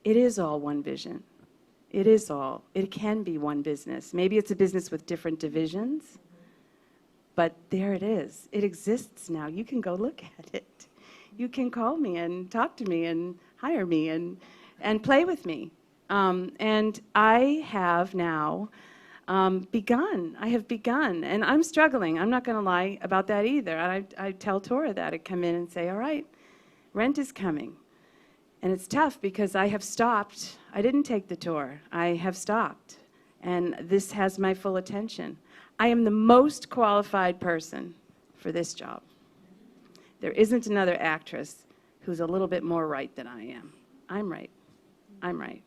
it is all one vision. It is all. It can be one business. Maybe it's a business with different divisions, but there it is. It exists now. You can go look at it. You can call me and talk to me and hire me and play with me. And I have now begun. I have begun. And I'm struggling. I'm not going to lie about that either. I tell Tora that. I come in and say, all right, rent is coming. And it's tough because I have stopped. I didn't take the tour. I have stopped. And this has my full attention. I am the most qualified person for this job. There isn't another actress who's a little bit more right than I am. I'm right. I'm right.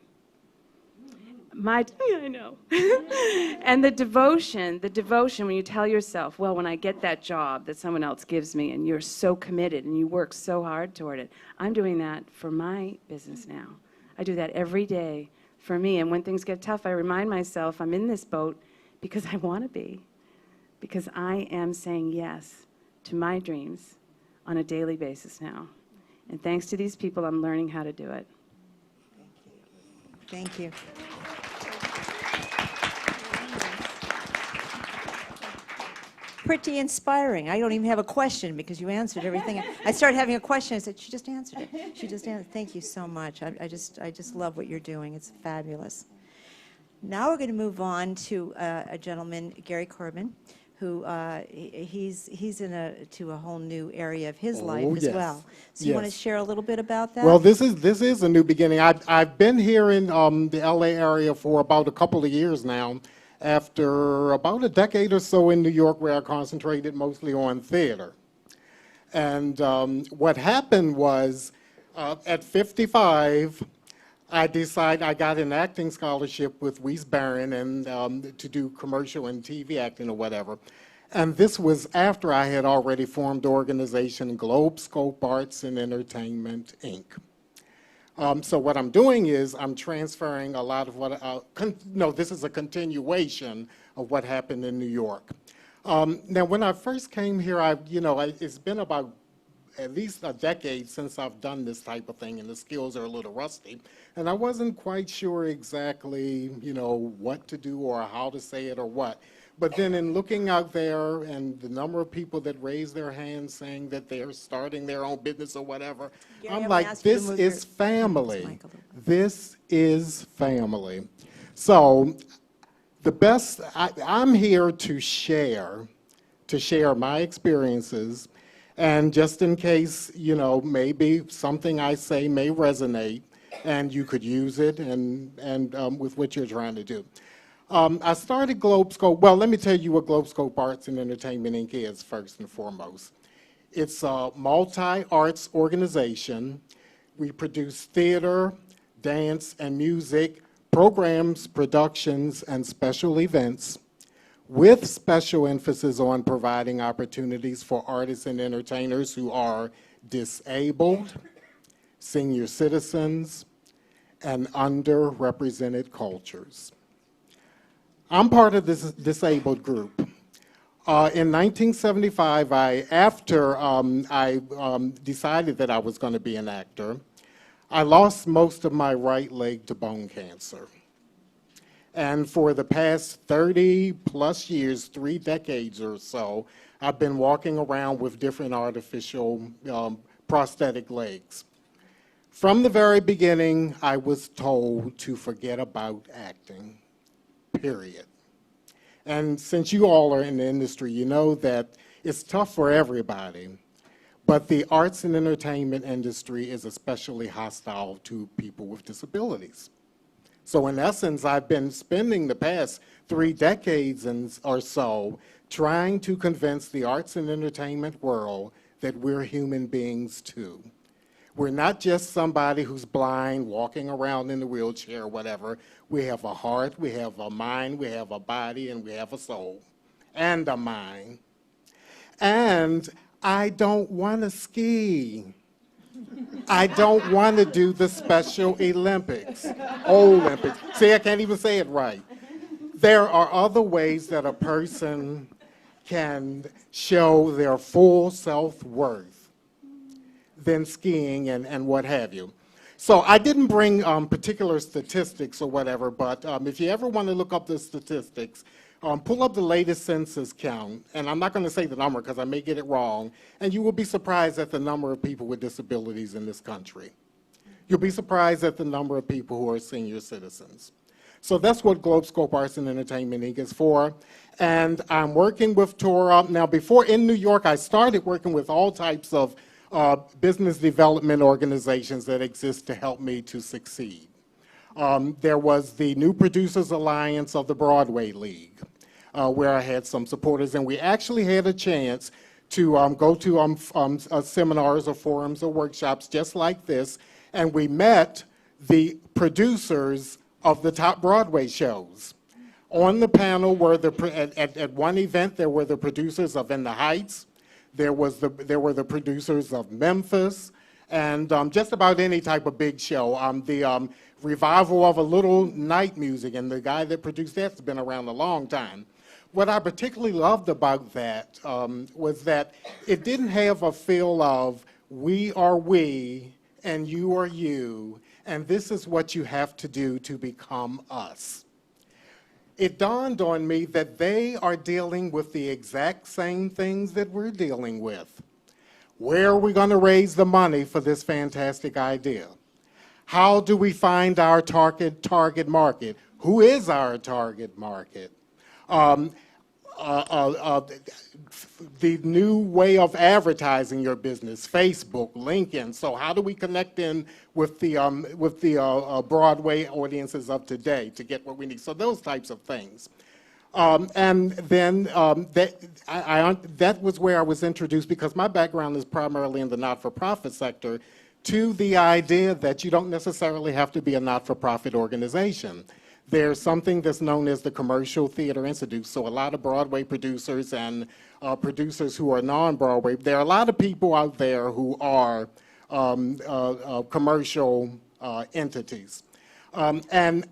I know. And the devotion, when you tell yourself, well, when I get that job that someone else gives me and you're so committed and you work so hard toward it, I'm doing that for my business now. I do that every day for me. And when things get tough, I remind myself I'm in this boat because I want to be, because I am saying yes to my dreams on a daily basis now. And thanks to these people, I'm learning how to do it. Thank you. Pretty inspiring. I don't even have a question because you answered everything. I started having a question. I said, she just answered it. She just answered. Thank you so much. I just love what you're doing. It's fabulous. Now we're going to move on to a gentleman, Gary Corbin, who he's to a whole new area of his Oh, life as yes. well. So you want to Yes. share a little bit about that? Well, this is a new beginning. I've been here in the LA area for about a couple of years now, after about a decade or so in New York, where I concentrated mostly on theater. And what happened was, at 55, I decided I got an acting scholarship with Weiss Barron and to do commercial and TV acting or whatever. And this was after I had already formed the organization Globe Scope Arts and Entertainment, Inc. So what I'm doing is I'm transferring a lot of what, no, this is a continuation of what happened in New York. Now, when I first came here, it's been about at least a decade since I've done this type of thing, and the skills are a little rusty. And I wasn't quite sure exactly, what to do or how to say it or what. But then in looking out there and the number of people that raise their hands saying that they're starting their own business or whatever, Gary, I'm I'm like, gonna ask you to this move is your family. mic a little bit. This is family. So the best, I'm here to share my experiences, and just in case, maybe something I say may resonate and you could use it and with what you're trying to do. I started Globescope. Well, let me tell you what Globescope Arts and Entertainment Inc. is first and foremost. It's a multi-arts organization. We produce theater, dance, and music, programs, productions, and special events, with special emphasis on providing opportunities for artists and entertainers who are disabled, senior citizens, and underrepresented cultures. I'm part of this disabled group. In 1975, after I decided that I was going to be an actor, I lost most of my right leg to bone cancer. And for the past 30 plus years, 3 decades or so, I've been walking around with different artificial prosthetic legs. From the very beginning, I was told to forget about acting, period. And since you all are in the industry, you know that it's tough for everybody, but the arts and entertainment industry is especially hostile to people with disabilities. So in essence, I've been spending the past 3 decades or so trying to convince the arts and entertainment world that we're human beings too. We're not just somebody who's blind, walking around in a wheelchair or whatever. We have a heart, we have a mind, we have a body, and we have a soul, and a mind. And I don't want to ski. I don't want to do the Special Olympics. See, I can't even say it right. There are other ways that a person can show their full self-worth than skiing and what have you. So I didn't bring particular statistics or whatever, but if you ever want to look up the statistics, pull up the latest census count, and I'm not going to say the number because I may get it wrong, and you will be surprised at the number of people with disabilities in this country. You'll be surprised at the number of people who are senior citizens. So that's what Globescope Arts and Entertainment Inc. is for. And I'm working with Tora. Now, before in New York, I started working with all types of business development organizations that exist to help me to succeed. There was the New Producers Alliance of the Broadway League, where I had some supporters, and we actually had a chance to go to seminars or forums or workshops just like this, and we met the producers of the top Broadway shows. On the panel were at one event there were the producers of In the Heights, there were the producers of Memphis, and just about any type of big show. The revival of A Little Night Music, and the guy that produced that's been around a long time. What I particularly loved about that was that it didn't have a feel of we are we and you are you, and this is what you have to do to become us. It dawned on me that they are dealing with the exact same things that we're dealing with. Where are we going to raise the money for this fantastic idea? How do we find our target market? Who is our target market? the new way of advertising your business, Facebook, LinkedIn. So how do we connect in with the Broadway audiences of today to get what we need? So those types of things. And then that was where I was introduced, because my background is primarily in the not-for-profit sector, to the idea that you don't necessarily have to be a not-for-profit organization. There's something that's known as the Commercial Theater Institute. So a lot of Broadway producers and producers who are non-Broadway, there are a lot of people out there who are commercial entities. And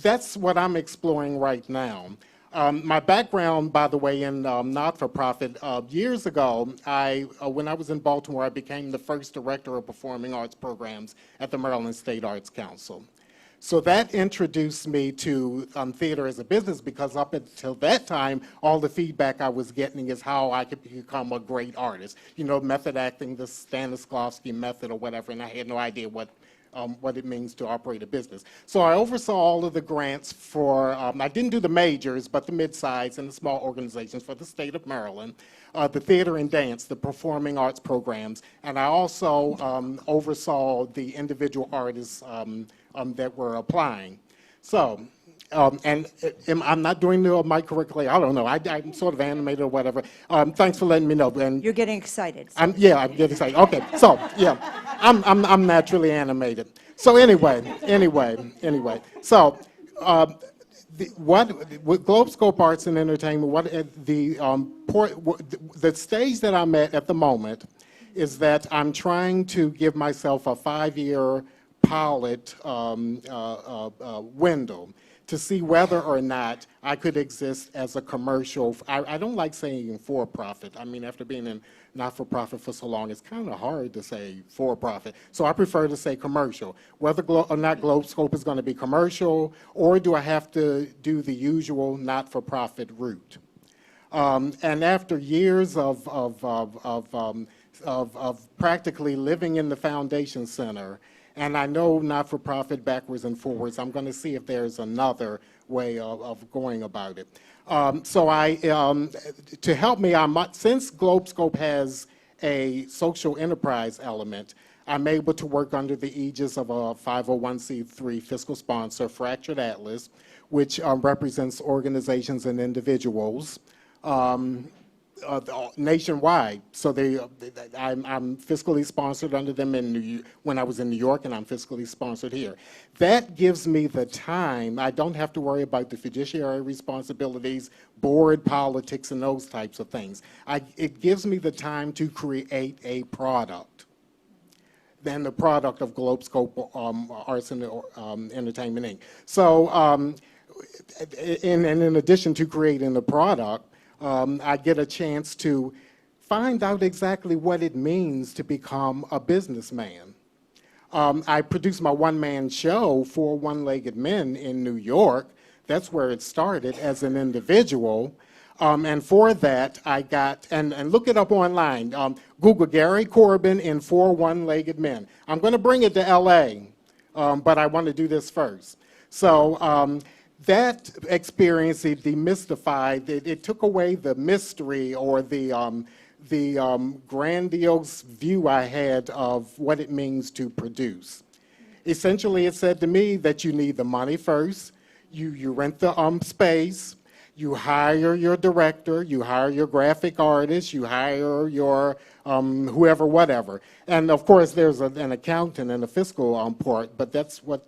that's what I'm exploring right now. My background, by the way, in not-for-profit, years ago, when I was in Baltimore, I became the first director of performing arts programs at the Maryland State Arts Council. So that introduced me to theater as a business, because up until that time, all the feedback I was getting is how I could become a great artist. You know, method acting, the Stanislavski method or whatever, and I had no idea what it means to operate a business. So I oversaw all of the grants for, I didn't do the majors, but the mid-size and the small organizations for the state of Maryland, the theater and dance, the performing arts programs, and I also oversaw the individual artists that were applying. So, and I'm not doing the mic correctly. I don't know. I'm sort of animated or whatever. Thanks for letting me know. And you're getting excited. So. Yeah, I'm getting excited. Okay, so yeah, I'm naturally animated. So anyway. So with Globescope Arts and Entertainment, the stage that I'm at the moment is that I'm trying to give myself a 5-year pilot window to see whether or not I could exist as a commercial. I don't like saying for-profit. I mean, after being in not-for-profit for so long, it's kind of hard to say for-profit. So I prefer to say commercial. Whether or not Globescope is going to be commercial, or do I have to do the usual not-for-profit route? And after years of practically living in the Foundation Center, and I know not-for-profit backwards and forwards, I'm going to see if there's another way of going about it. So to help me, since Globescope has a social enterprise element, I'm able to work under the aegis of a 501c3 fiscal sponsor, Fractured Atlas, which represents organizations and individuals nationwide. So I'm fiscally sponsored under them when I was in New York, and I'm fiscally sponsored here. That gives me the time. I don't have to worry about the fiduciary responsibilities, board politics, and those types of things. It gives me the time to create a product. Then the product of Globescope Arts and Entertainment Inc. So, in addition to creating the product, I get a chance to find out exactly what it means to become a businessman. I produced my one-man show for One-Legged Men in New York. That's where it started as an individual. And for that, I got, and look it up online, Google Gary Corbin in 4 One-Legged Men. I'm going to bring it to LA, but I want to do this first. So that experience, it demystified, it took away the mystery or the grandiose view I had of what it means to produce. Essentially, it said to me that you need the money first, you rent the space, you hire your director, you hire your graphic artist, you hire your whoever, whatever. And of course, there's an accountant and a fiscal part, but that's what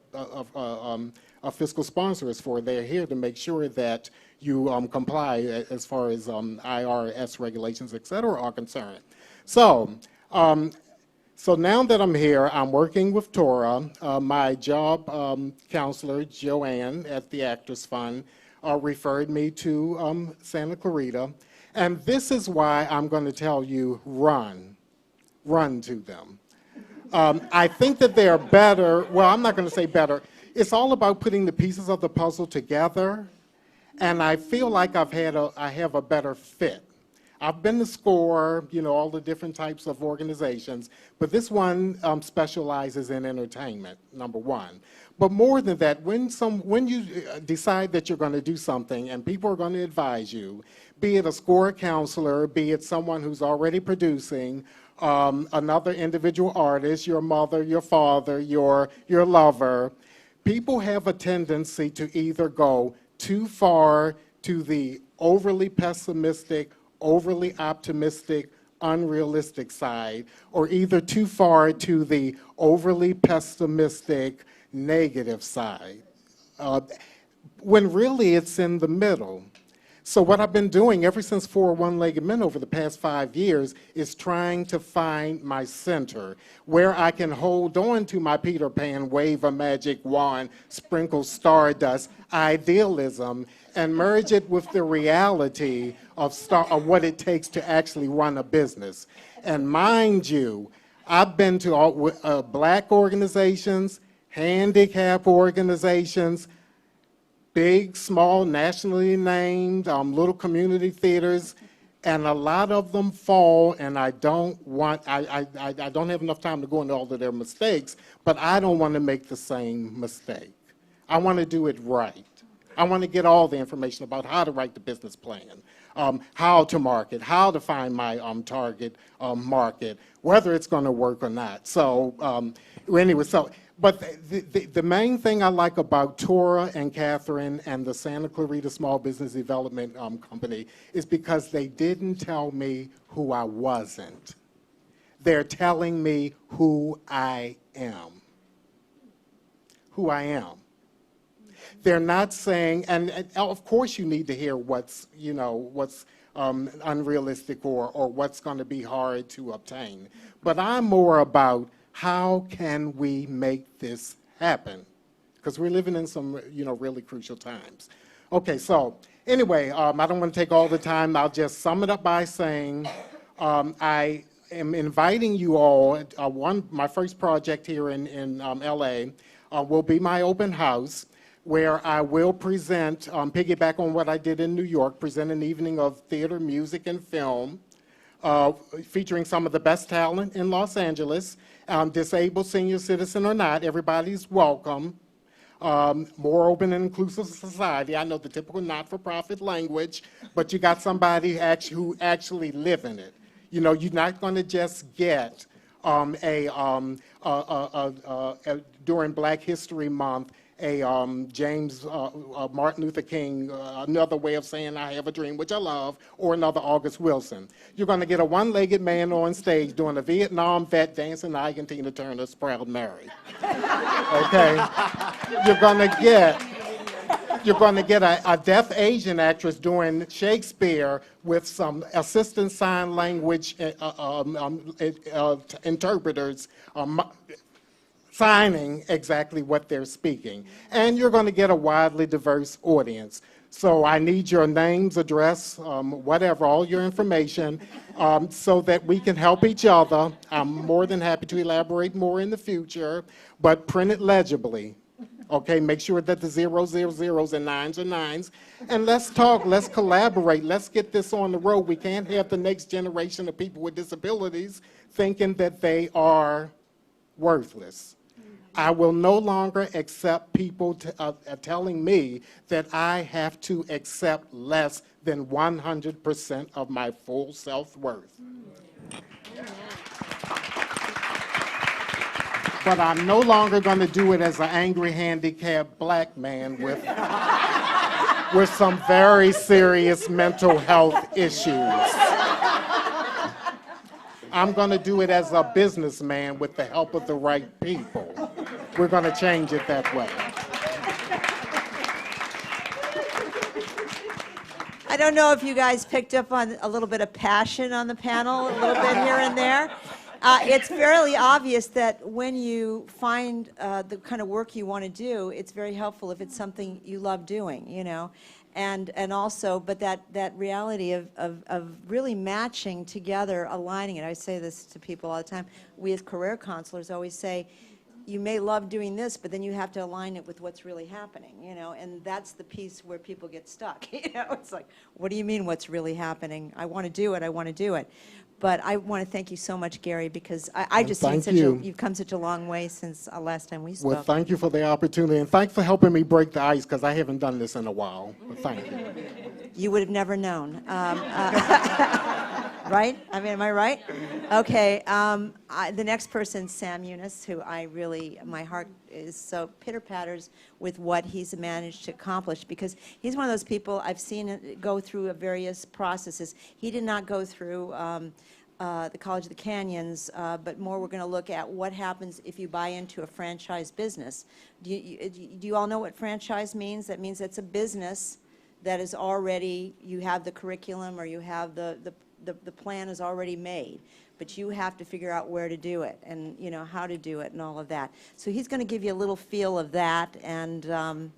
a fiscal sponsor is for. They're here to make sure that you comply as far as IRS regulations, et cetera, are concerned. So, so now that I'm here, I'm working with Tora. My job counselor, Joanne, at the Actors Fund, referred me to Santa Clarita. And this is why I'm going to tell you, run to them. I think that they are better. Well, I'm not going to say better. It's all about putting the pieces of the puzzle together, and I feel like I have a better fit. I've been to SCORE, all the different types of organizations, but this one specializes in entertainment, number one. But more than that, when you decide that you're going to do something and people are going to advise you, be it a SCORE counselor, be it someone who's already producing, another individual artist, your mother, your father, your lover, people have a tendency to either go too far to the overly pessimistic, overly optimistic, unrealistic side, or either too far to the overly pessimistic, negative side, when really it's in the middle. So what I've been doing ever since For One-Legged Men over the past 5 years is trying to find my center, where I can hold on to my Peter Pan, wave a magic wand, sprinkle stardust, idealism, and merge it with the reality of what it takes to actually run a business. And mind you, I've been to all, black organizations, handicap organizations, big, small, nationally named, little community theaters, and a lot of them fall, and I don't have enough time to go into all of their mistakes, but I don't want to make the same mistake. I want to do it right. I want to get all the information about how to write the business plan, how to market, how to find my target market, whether it's going to work or not. So anyway, but the main thing I like about Tora and Catherine and the Santa Clarita Small Business Development Company is because they didn't tell me who I wasn't. They're telling me who I am. Who I am. They're not saying, and of course you need to hear what's unrealistic or what's going to be hard to obtain. But I'm more about how can we make this happen? Because we're living in some, really crucial times. Okay, so anyway, I don't want to take all the time. I'll just sum it up by saying I am inviting you all. My first project here in LA will be my open house, where I will present, piggyback on what I did in New York, present an evening of theater, music, and film, featuring some of the best talent in Los Angeles, disabled, senior citizen or not, everybody's welcome. More open and inclusive society. I know the typical not-for-profit language, but you got somebody who actually live in it. You're not going to just get during Black History Month, James Martin Luther King, another way of saying I have a dream, which I love, or another August Wilson. You're going to get a one-legged man on stage doing a Vietnam vet dancing Ike Tina Turner's Proud Mary. Okay? You're going to get a deaf Asian actress doing Shakespeare with some assistant sign language interpreters signing exactly what they're speaking. And you're going to get a widely diverse audience. So I need your names, address, whatever, all your information, so that we can help each other. I'm more than happy to elaborate more in the future, but print it legibly. Okay, make sure that the zeros are zeros and nines are nines. And let's talk, let's collaborate, let's get this on the road. We can't have the next generation of people with disabilities thinking that they are worthless. I will no longer accept people telling me that I have to accept less than 100% of my full self-worth. But I'm no longer going to do it as an angry, handicapped black man with some very serious mental health issues. I'm going to do it as a businessman with the help of the right people. We're going to change it that way. I don't know if you guys picked up on a little bit of passion on the panel, a little bit here and there. It's fairly obvious that when you find the kind of work you want to do, it's very helpful if it's something you love doing, and also, but that reality of really matching together, aligning it. I say this to people all the time. We as career counselors always say, you may love doing this, but then you have to align it with what's really happening, you know, and that's the piece where people get stuck. You know, it's like, what do you mean what's really happening? I want to do it, I want to do it. But I want to thank you so much, Gary, because I just think you've come such a long way since last time we spoke. Well, thank you for the opportunity, and thanks for helping me break the ice, because I haven't done this in a while. But thank you. You would have never known. Right? I mean, am I right? Okay. The next person, Sam Eunice, who my heart is so pitter-patters with what he's managed to accomplish, because he's one of those people I've seen go through various processes. He did not go through the College of the Canyons, but more we're going to look at what happens if you buy into a franchise business. Do you all know what franchise means? That means it's a business that is already, you have the curriculum or you have the plan is already made, but you have to figure out where to do it and, you know, how to do it and all of that. So he's going to give you a little feel of that, and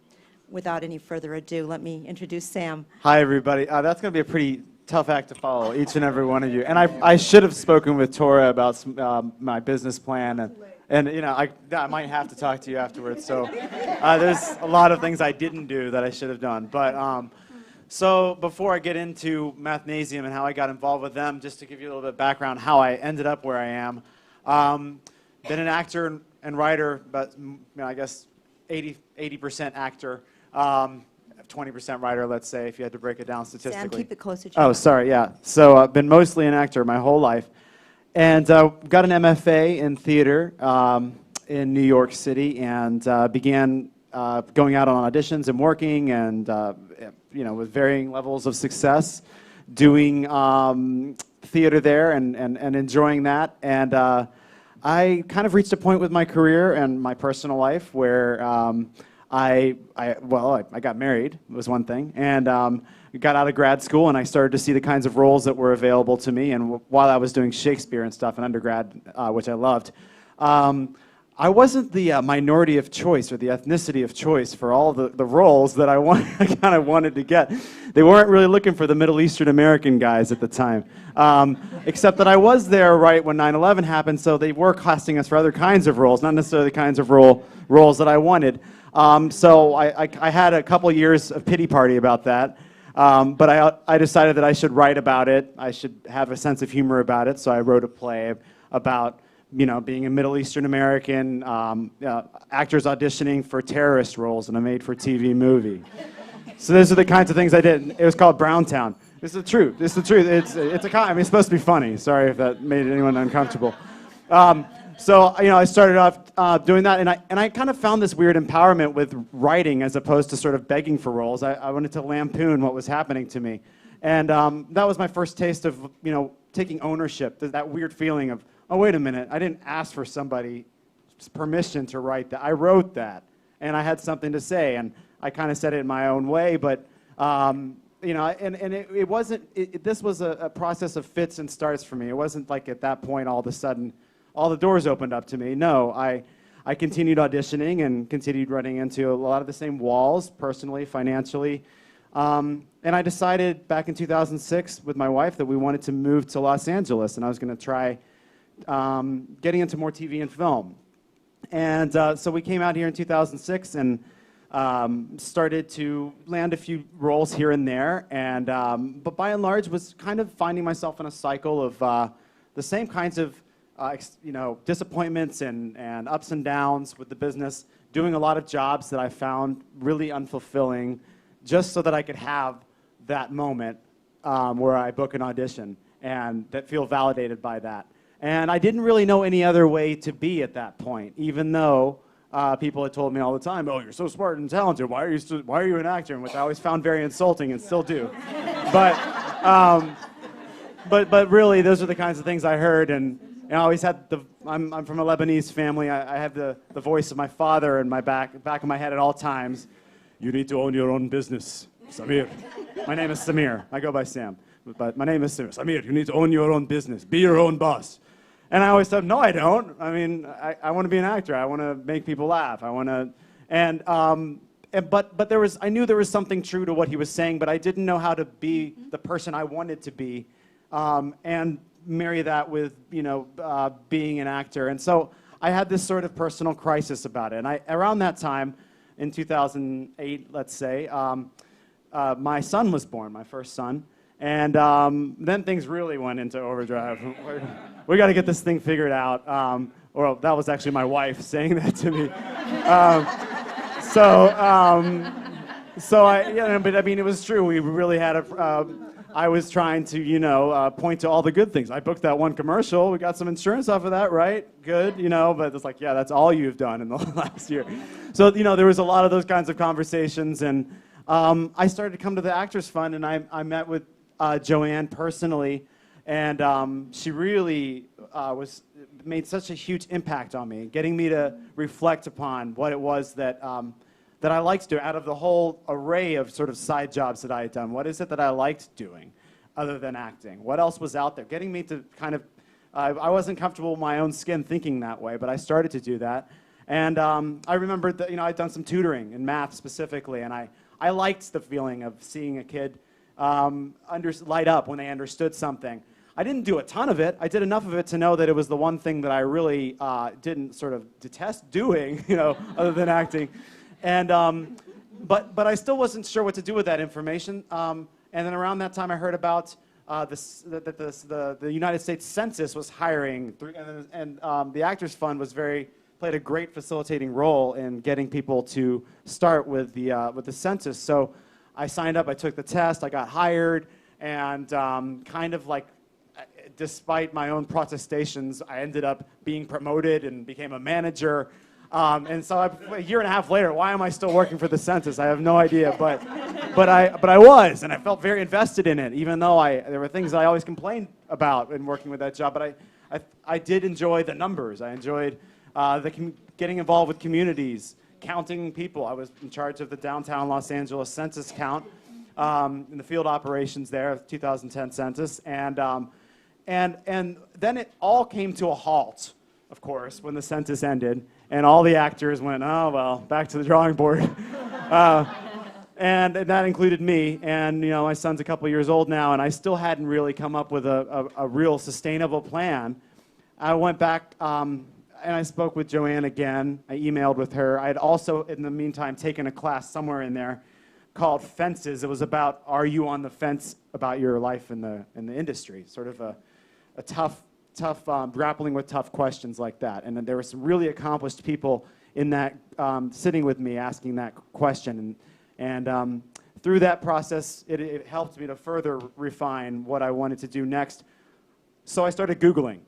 without any further ado, let me introduce Sam. Hi, everybody. That's going to be a pretty tough act to follow, each and every one of you. And I should have spoken with Tora about my business plan, and you know, I might have to talk to you afterwards. So there's a lot of things I didn't do that I should have done. But so before I get into Mathnasium and how I got involved with them, just to give you a little bit of background, how I ended up where I am. Been an actor and writer, but you know, I guess 80% actor, 20% writer, let's say, if you had to break it down statistically. Sam, keep it closer to you. Oh, sorry, yeah. So I've been mostly an actor my whole life. And got an MFA in theater in New York City, and began going out on auditions and working, and you know, with varying levels of success, doing theater there and enjoying that. And I kind of reached a point with my career and my personal life where I got married, was one thing, and got out of grad school, and I started to see the kinds of roles that were available to me. And while I was doing Shakespeare and stuff in undergrad, which I loved, I wasn't the minority of choice or the ethnicity of choice for all the roles that I kind of wanted to get. They weren't really looking for the Middle Eastern American guys at the time, except that I was there right when 9/11 happened, so they were casting us for other kinds of roles, not necessarily the kinds of roles that I wanted. So I had a couple years of pity party about that. But I decided that I should write about it. I should have a sense of humor about it. So I wrote a play about, you know, being a Middle Eastern American, actors auditioning for terrorist roles in a made-for-TV movie. So those are the kinds of things I did. It was called Browntown. This is the truth. This is the truth. It's supposed to be funny. Sorry if that made anyone uncomfortable. So, you know, I started off doing that, and I kind of found this weird empowerment with writing as opposed to sort of begging for roles. I wanted to lampoon what was happening to me. And that was my first taste of, you know, taking ownership, that weird feeling of, oh, wait a minute, I didn't ask for somebody's permission to write that. I wrote that, and I had something to say, and I kind of said it in my own way, but, you know, and it wasn't, this was a process of fits and starts for me. It wasn't like at that point all of a sudden, all the doors opened up to me. No, I continued auditioning and continued running into a lot of the same walls, personally, financially. And I decided back in 2006 with my wife that we wanted to move to Los Angeles, and I was going to try getting into more TV and film. And so we came out here in 2006 and started to land a few roles here and there. And but by and large was kind of finding myself in a cycle of the same kinds of you know, disappointments and ups and downs with the business, doing a lot of jobs that I found really unfulfilling, just so that I could have that moment where I book an audition and that feel validated by that. And I didn't really know any other way to be at that point, even though people had told me all the time, oh, you're so smart and talented, why are you an actor? Which I always found very insulting and still do. But really, those are the kinds of things I heard, and I always had I'm from a Lebanese family. I have the voice of my father in my back of my head at all times. You need to own your own business, Samir. My name is Samir. I go by Sam, but my name is Samir. Samir, you need to own your own business. Be your own boss. And I always said, no, I don't. I mean, I want to be an actor. I want to make people laugh. I want to, but I knew there was something true to what he was saying, but I didn't know how to be the person I wanted to be, and marry that with, you know, being an actor. And so I had this sort of personal crisis about it. And around that time, in 2008, let's say, my son was born, my first son. And then things really went into overdrive. We got to get this thing figured out. Or that was actually my wife saying that to me. But I mean, it was true. We really had I was trying to, point to all the good things. I booked that one commercial. We got some insurance off of that, right? Good, but it's like, yeah, that's all you've done in the last year. So, there was a lot of those kinds of conversations. And I started to come to the Actors Fund, and I met with Joanne personally. And she really made such a huge impact on me, getting me to reflect upon what it was that I liked to do out of the whole array of sort of side jobs that I had done. What is it that I liked doing other than acting? What else was out there? Getting me to kind of, I wasn't comfortable with my own skin thinking that way, but I started to do that. And I remembered that, I'd done some tutoring in math specifically, and I liked the feeling of seeing a kid light up when they understood something. I didn't do a ton of it. I did enough of it to know that it was the one thing that I really didn't sort of detest doing, other than acting. And but I still wasn't sure what to do with that information. And then around that time, I heard about the United States Census was hiring, and the Actors Fund played a great facilitating role in getting people to start with the census. So I signed up. I took the test. I got hired, and kind of like, despite my own protestations, I ended up being promoted and became a manager. And so a year and a half later, why am I still working for the census? I have no idea, but I was, and I felt very invested in it, even though there were things I always complained about in working with that job. But I did enjoy the numbers. I enjoyed getting involved with communities, counting people. I was in charge of the downtown Los Angeles census count in the field operations there, 2010 census, and then it all came to a halt, of course, when the census ended. And all the actors went, oh, well, back to the drawing board. And that included me. And, my son's a couple years old now, and I still hadn't really come up with a real sustainable plan. I went back and I spoke with Joanne again. I emailed with her. I had also, in the meantime, taken a class somewhere in there called Fences. It was about, are you on the fence about your life in the industry? Sort of a tough grappling with tough questions like that. And then there were some really accomplished people in that, sitting with me asking that question. And through that process, it helped me to further refine what I wanted to do next. So I started Googling,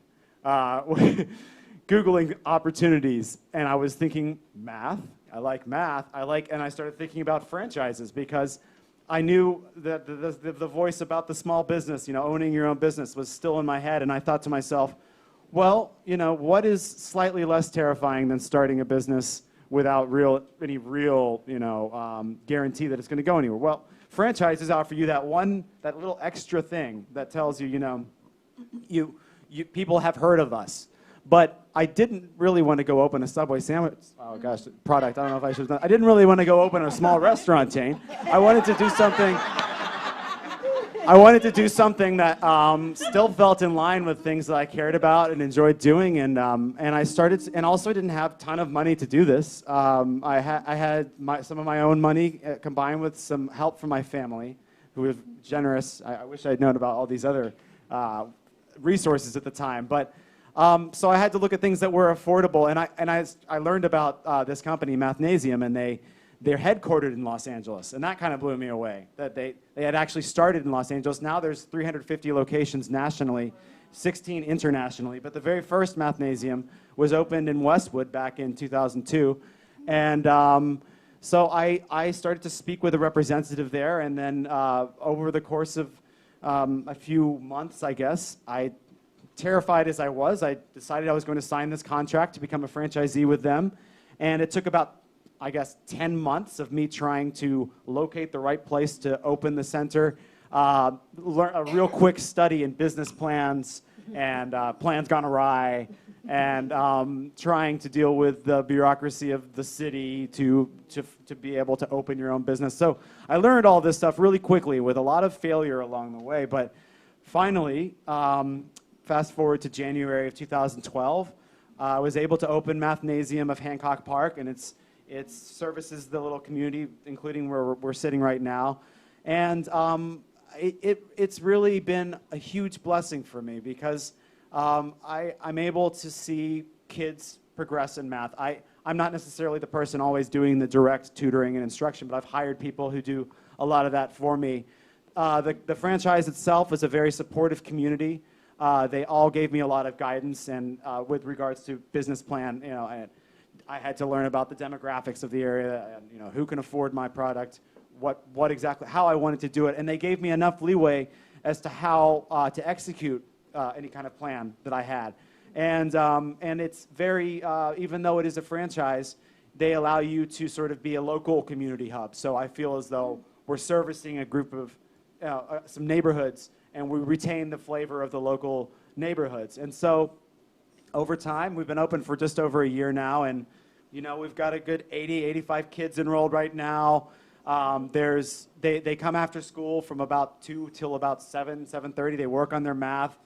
Googling opportunities. And I was thinking, math, I like math. And I started thinking about franchises because I knew that the voice about the small business, owning your own business was still in my head. And I thought to myself, well, what is slightly less terrifying than starting a business without any real guarantee that it's going to go anywhere? Well, franchises offer you that little extra thing that tells you, people have heard of us. But I didn't really want to go open a Subway sandwich, product. I don't know if I should have done. I didn't really want to go open a small restaurant chain. I wanted to do something that still felt in line with things that I cared about and enjoyed doing. And I started, and also didn't have a ton of money to do this. I had some of my own money combined with some help from my family, who was generous. I wish I'd known about all these other resources at the time, but. So I had to look at things that were affordable, and I learned about this company, Mathnasium, and they're headquartered in Los Angeles, and that kind of blew me away. That they had actually started in Los Angeles. Now there's 350 locations nationally, 16 internationally, but the very first Mathnasium was opened in Westwood back in 2002, and so I started to speak with a representative there, and then over the course of a few months, I guess, terrified as I was, I decided I was going to sign this contract to become a franchisee with them. And it took about, 10 months of me trying to locate the right place to open the center, learn a real quick study in business plans and plans gone awry, and trying to deal with the bureaucracy of the city to be able to open your own business. So I learned all this stuff really quickly with a lot of failure along the way. But finally, fast forward to January of 2012, I was able to open Mathnasium of Hancock Park, and it services the little community, including where we're sitting right now. And it's really been a huge blessing for me because I'm able to see kids progress in math. I'm not necessarily the person always doing the direct tutoring and instruction, but I've hired people who do a lot of that for me. The franchise itself is a very supportive community. They all gave me a lot of guidance, and with regards to business plan, I had to learn about the demographics of the area, and who can afford my product, what exactly, how I wanted to do it, and they gave me enough leeway as to how to execute any kind of plan that I had. And it's very, even though it is a franchise, they allow you to sort of be a local community hub. So I feel as though we're servicing a group of some neighborhoods, and we retain the flavor of the local neighborhoods. And so over time, we've been open for just over a year now, and we've got a good 80, 85 kids enrolled right now. They come after school from about 2 till about 7:30. They work on their math.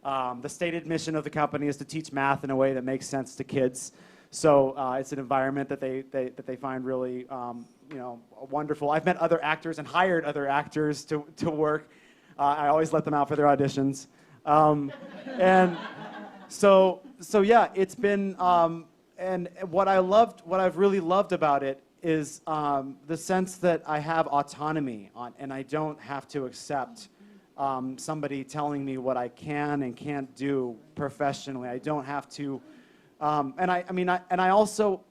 The stated mission of the company is to teach math in a way that makes sense to kids. So it's an environment that they find really wonderful. I've met other actors and hired other actors to work. I always let them out for their auditions. And so yeah, it's been, and what I've really loved about it is the sense that I have autonomy and I don't have to accept somebody telling me what I can and can't do professionally. I don't have to, and I also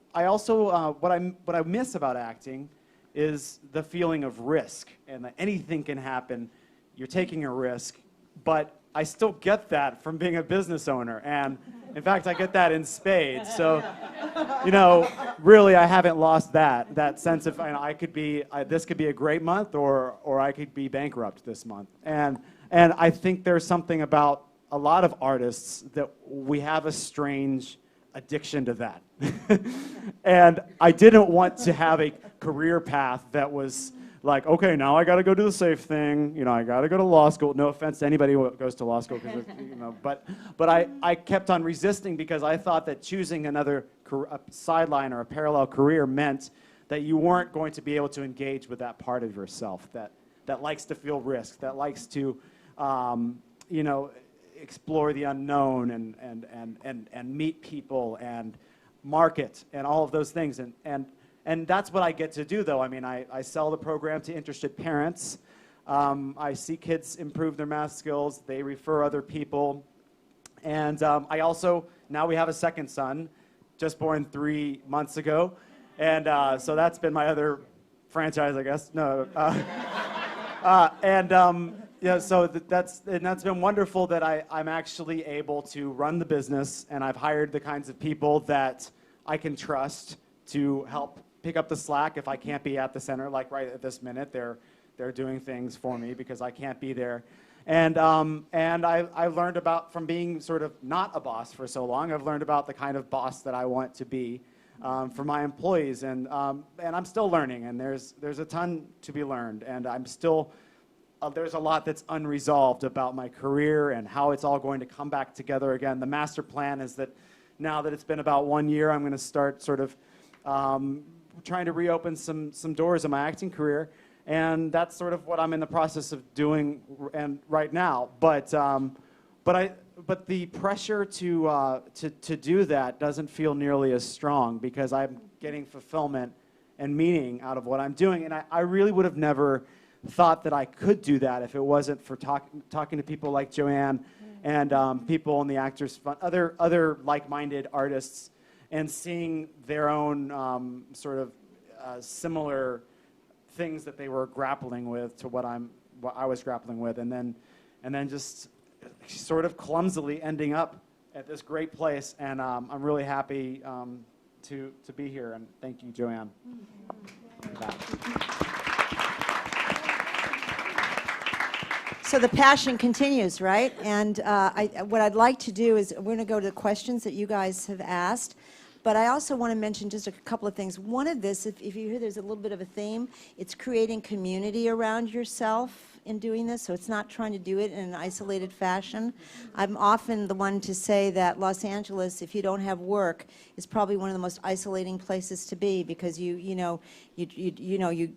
what I miss about acting is the feeling of risk, and that anything can happen. You're taking a risk, but I still get that from being a business owner, and in fact, I get that in spades. So, really, I haven't lost that sense of I could be this could be a great month, or I could be bankrupt this month, and I think there's something about a lot of artists that we have a strange addiction to that, and I didn't want to have a career path that was like, okay, now I got to go do the safe thing. I got to go to law school. No offense to anybody who goes to law school, but I kept on resisting because I thought that choosing another a sideline or a parallel career meant that you weren't going to be able to engage with that part of yourself that likes to feel risk, that likes to, explore the unknown and meet people and market and all of those things. And that's what I get to do, though. I sell the program to interested parents. I see kids improve their math skills. They refer other people. And I also, now we have a second son, just born 3 months ago. And so that's been my other franchise, I guess. No. So that's been wonderful that I'm actually able to run the business, and I've hired the kinds of people that I can trust to help pick up the slack if I can't be at the center. Like right at this minute, they're doing things for me because I can't be there. And I learned about, from being sort of not a boss for so long, I've learned about the kind of boss that I want to be for my employees. And I'm still learning, and there's a ton to be learned, and I'm still. There's a lot that's unresolved about my career and how it's all going to come back together again. The master plan is that now that it's been about 1 year, I'm going to start sort of trying to reopen some doors in my acting career, and that's sort of what I'm in the process of doing right now. But the pressure to do that doesn't feel nearly as strong because I'm getting fulfillment and meaning out of what I'm doing, and I really would have never thought that I could do that if it wasn't for talking to people like Joanne and people in the Actors Fund, other like-minded artists, and seeing their own sort of similar things that they were grappling with to what I was grappling with, and then just sort of clumsily ending up at this great place. And I'm really happy to be here, and thank you, Joanne. So the passion continues, right? And what I'd like to do is we're going to go to the questions that you guys have asked. But I also want to mention just a couple of things. One of this, if you hear there's a little bit of a theme, it's creating community around yourself in doing this, so it's not trying to do it in an isolated fashion. I'm often the one to say that Los Angeles, if you don't have work, is probably one of the most isolating places to be, because you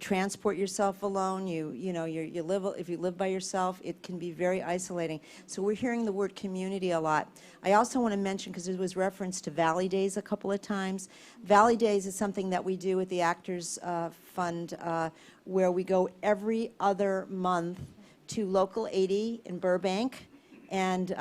transport yourself alone. You live, if you live by yourself, it can be very isolating. So we're hearing the word community a lot. I also want to mention, because it was referenced to Valley Days a couple of times. Valley Days is something that we do with the Actors Fund, where we go every other month to Local 80 in Burbank. And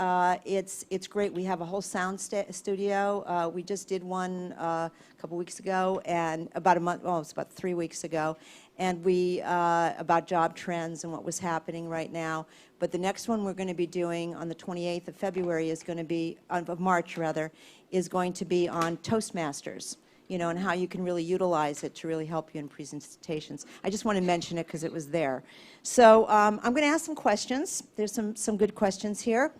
it's great. We have a whole sound studio. We just did one a couple weeks ago, and about a month, well, it's about 3 weeks ago, and we about job trends and what was happening right now. But the next one we're going to be doing on the 28th of February is going to be, of March rather, is going to be on Toastmasters, and how you can really utilize it to really help you in presentations. I just want to mention it because it was there. So I'm going to ask some questions. There's some good questions here.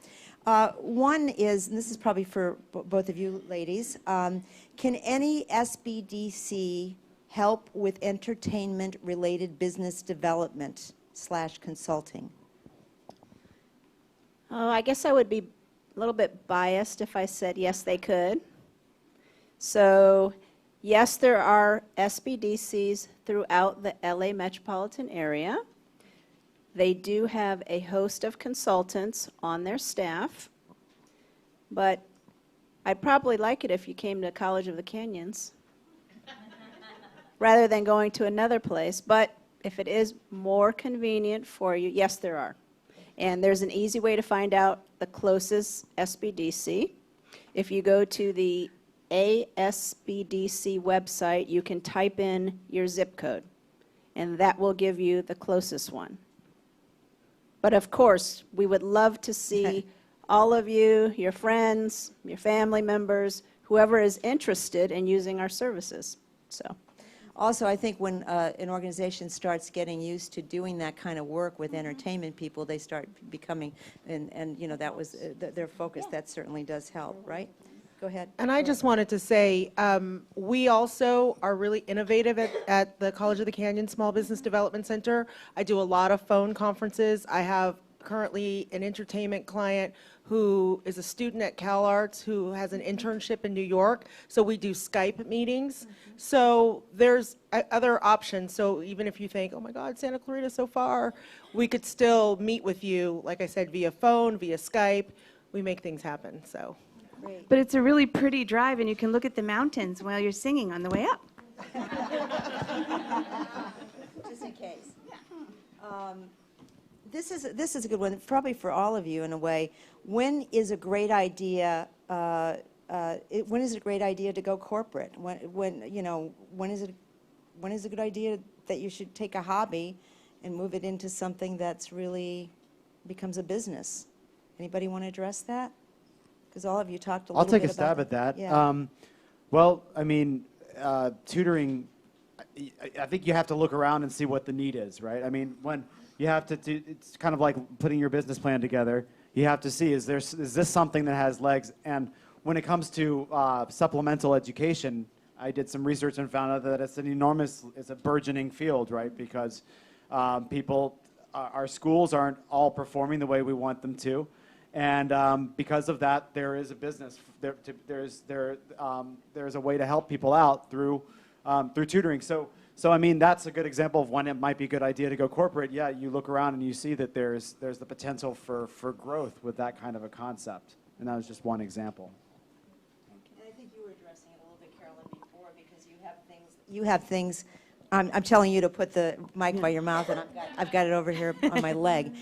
One is, and this is probably for both of you ladies, can any SBDC help with entertainment-related business development / consulting? Oh, I guess I would be a little bit biased if I said yes, they could. So yes, there are SBDCs throughout the LA metropolitan area. They do have a host of consultants on their staff, but I'd probably like it if you came to College of the Canyons rather than going to another place. But if it is more convenient for you, yes, there are. And there's an easy way to find out the closest SBDC. If you go to the ASBDC website, you can type in your zip code, and that will give you the closest one. But of course, we would love to see all of you, your friends, your family members, whoever is interested in using our services. So. Also, I think when an organization starts getting used to doing that kind of work with entertainment people, they start becoming, and that was their focus. That certainly does help, right? Go ahead. And I just wanted to say, we also are really innovative at the College of the Canyon Small Business Development Center. I do a lot of phone conferences. I have currently an entertainment client who is a student at CalArts who has an internship in New York. So we do Skype meetings. So there's other options. So even if you think, oh my God, Santa Clarita so far, we could still meet with you, like I said, via phone, via Skype. We make things happen, so. Great. But it's a really pretty drive, and you can look at the mountains while you're singing on the way up. Just in case. This is a good one, probably for all of you in a way. When is a great idea? When is it a great idea to go corporate? When is a good idea that you should take a hobby and move it into something that's really becomes a business? Anybody want to address that? Because all of you talked a little bit about I'll take a stab at that. Yeah. Well, I mean, tutoring, I think you have to look around and see what the need is, right? I mean, when you have to do, it's kind of like putting your business plan together. You have to see, is this something that has legs? And when it comes to supplemental education, I did some research and found out that it's a burgeoning field, right? Because our schools aren't all performing the way we want them to. And because of that, there is a business. There's a way to help people out through tutoring. So I mean, that's a good example of when it might be a good idea to go corporate. Yeah, you look around and you see that there's the potential for growth with that kind of a concept. And that was just one example. And I think you were addressing it a little bit, Carolyn, before, because you have things. I'm telling you to put the mic by your mouth, and I've got it over here on my leg.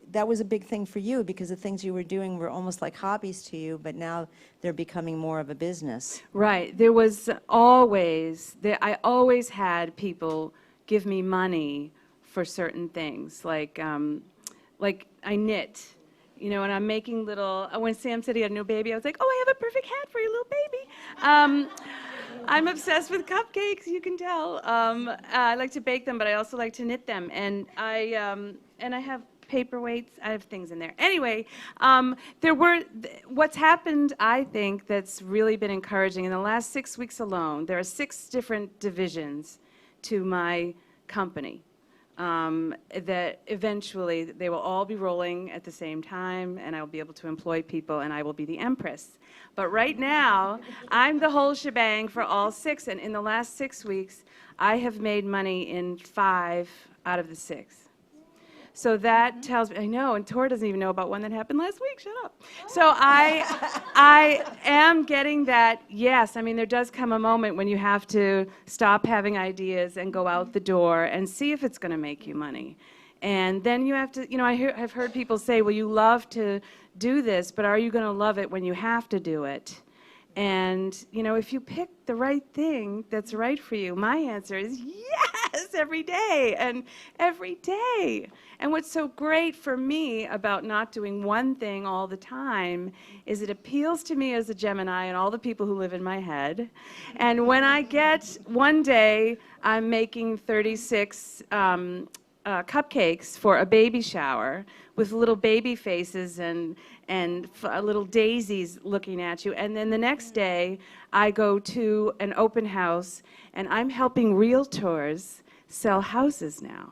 That was a big thing for you because the things you were doing were almost like hobbies to you, but now they're becoming more of a business. Right. There was I always had people give me money for certain things, like I knit. And I'm making when Sam said he had a new baby, I was like, oh, I have a perfect hat for your little baby. I'm obsessed with cupcakes, you can tell. I like to bake them, but I also like to knit them. And I have paperweights, I have things in there. Anyway, what's happened, I think, that's really been encouraging, in the last 6 weeks alone, there are 6 different divisions to my company. that eventually they will all be rolling at the same time, and I will be able to employ people, and I will be the empress. But right now, I'm the whole shebang for all 6, and in the last 6 weeks, I have made money in 5 out of the 6. So that tells me, I know, and Tora doesn't even know about one that happened last week, shut up. So I am getting that, yes, I mean, there does come a moment when you have to stop having ideas and go out the door and see if it's going to make you money. And then you have to, I've heard people say, well, you love to do this, but are you going to love it when you have to do it? And, if you pick the right thing that's right for you, my answer is yes, every day and every day. And what's so great for me about not doing one thing all the time is it appeals to me as a Gemini and all the people who live in my head. And when I get, one day, I'm making 36 cupcakes for a baby shower with little baby faces and little daisies looking at you. And then the next day, I go to an open house, and I'm helping realtors sell houses now.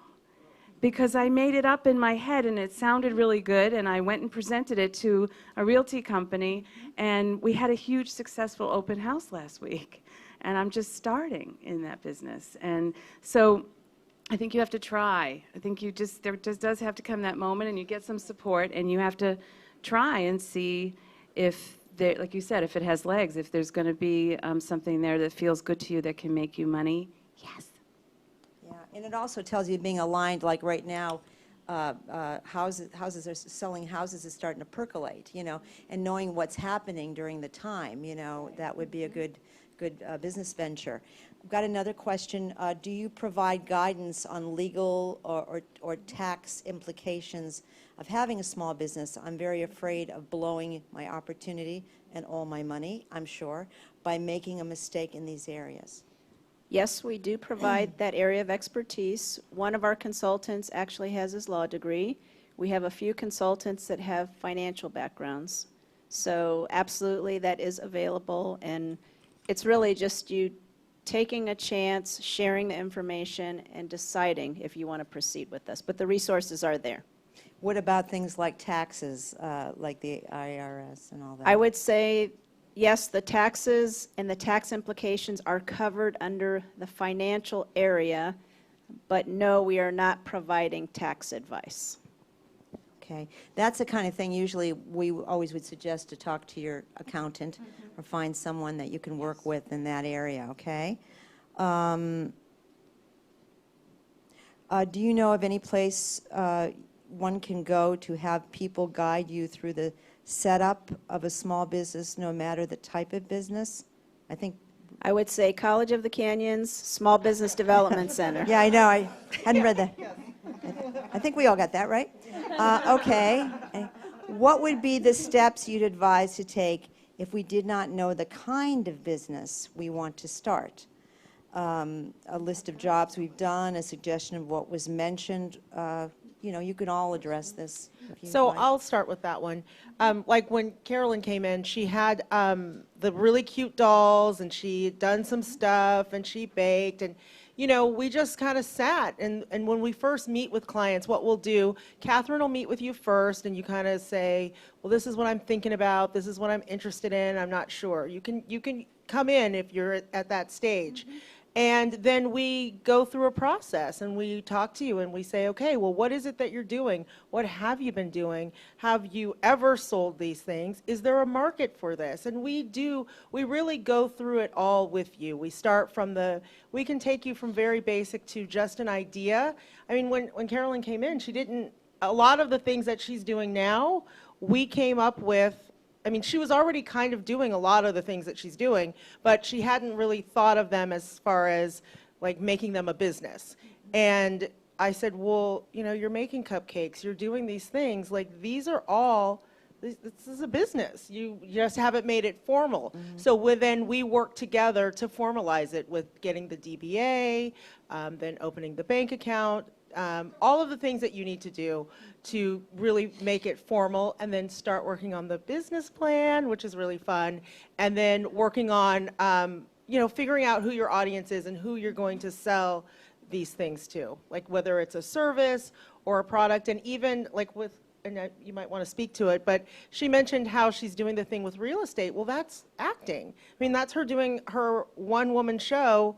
Because I made it up in my head, and it sounded really good, and I went and presented it to a realty company, and we had a huge successful open house last week. And I'm just starting in that business. And so I think you have to try. I think there just does have to come that moment, and you get some support, and you have to try and see if, like you said, if it has legs, if there's going to be something there that feels good to you that can make you money. Yes. Yeah, and it also tells you being aligned, like right now, houses are selling houses is starting to percolate, and knowing what's happening during the time, that would be a good business venture. I've got another question. Do you provide guidance on legal or tax implications of having a small business? I'm very afraid of blowing my opportunity and all my money, I'm sure, by making a mistake in these areas. Yes, we do provide that area of expertise. One of our consultants actually has his law degree. We have a few consultants that have financial backgrounds. So absolutely that is available, and it's really just you taking a chance, sharing the information, and deciding if you want to proceed with this. But the resources are there. What about things like taxes, like the IRS and all that? I would say, yes, the taxes and the tax implications are covered under the financial area, but no, we are not providing tax advice. Okay. That's the kind of thing usually we always would suggest to talk to your accountant or find someone that you can work with in that area, okay? Do you know of any place one can go to have people guide you through the setup of a small business, no matter the type of business? I would say College of the Canyons, Small Business Development Center. Yeah, I know. I hadn't read that. I think we all got that, right? Okay. What would be the steps you'd advise to take if we did not know the kind of business we want to start? A list of jobs we've done, a suggestion of what was mentioned. You can all address this. So I'll start with that one. Like when Carolyn came in, she had the really cute dolls, and she had done some stuff, and she baked, and we just kind of sat. And when we first meet with clients, what we'll do, Catherine will meet with you first, and you kind of say, well, this is what I'm thinking about. This is what I'm interested in. I'm not sure. You can come in if you're at that stage. Mm-hmm. And then we go through a process, and we talk to you, and we say, okay, well, what is it that you're doing? What have you been doing? Have you ever sold these things? Is there a market for this? And we really go through it all with you. We start from we can take you from very basic to just an idea. I mean, when Carolyn came in, a lot of the things that she's doing now, we came up with. I mean, she was already kind of doing a lot of the things that she's doing, but she hadn't really thought of them as far as like making them a business. And I said, well, you're making cupcakes, you're doing these things, like these are all, this is a business. You just haven't made it formal. Mm-hmm. So then we work together to formalize it with getting the DBA, then opening the bank account, all of the things that you need to do to really make it formal, and then start working on the business plan, which is really fun, and then working on, figuring out who your audience is and who you're going to sell these things too, like whether it's a service or a product, and even like with, and you might want to speak to it, but she mentioned how she's doing the thing with real estate. Well, that's acting. I mean, that's her doing her one-woman show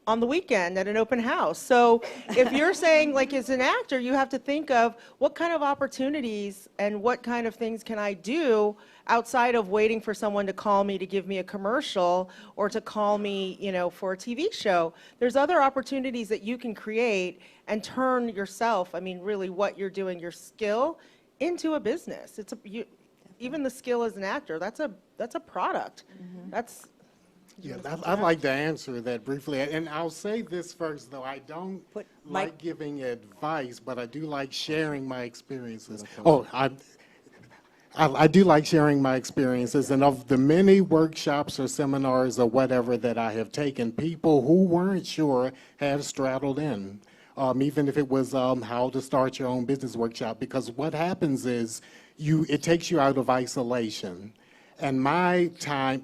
on the weekend at an open house. So if you're saying, like, as an actor, you have to think of what kind of opportunities and what kind of things can I do outside of waiting for someone to call me to give me a commercial or to call me, you know, for a TV show. There's other opportunities that you can create and turn yourself, I mean, really what you're doing, your skill, into a business. It's even the skill as an actor, that's a product. That's Yeah, I'd like to answer that briefly. And I'll say this first, though. I don't like giving advice, but I do like sharing my experiences. Oh, I do like sharing my experiences. And of the many workshops or seminars or whatever that I have taken, people who weren't sure have straddled in. Even if it was how to start your own business workshop, because what happens is it takes you out of isolation. And my time,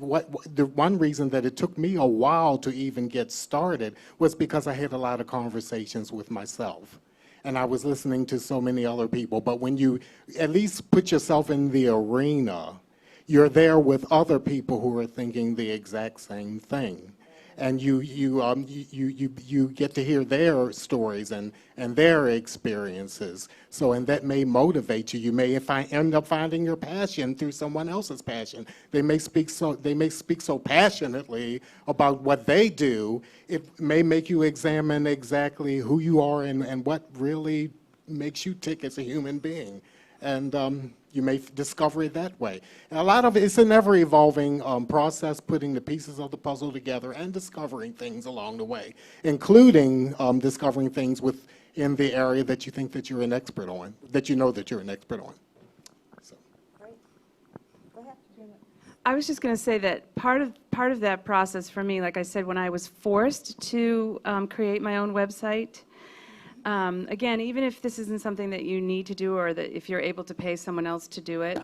the one reason that it took me a while to even get started was because I had a lot of conversations with myself. And I was listening to so many other people. But when you at least put yourself in the arena, you're there with other people who are thinking the exact same thing. And you get to hear their stories and their experiences. So, and that may motivate you. You may end up finding your passion through someone else's passion. They may speak so passionately about what they do. It may make you examine exactly who you are and what really makes you tick as a human being. And you may discover it that way. And a lot of it's an ever-evolving process, putting the pieces of the puzzle together and discovering things along the way, including discovering things within the area that you think that you're an expert on, that you know that you're an expert on. So. I was just going to say that part of that process for me, like I said, when I was forced to create my own website, again, even if this isn't something that you need to do or that if you're able to pay someone else to do it,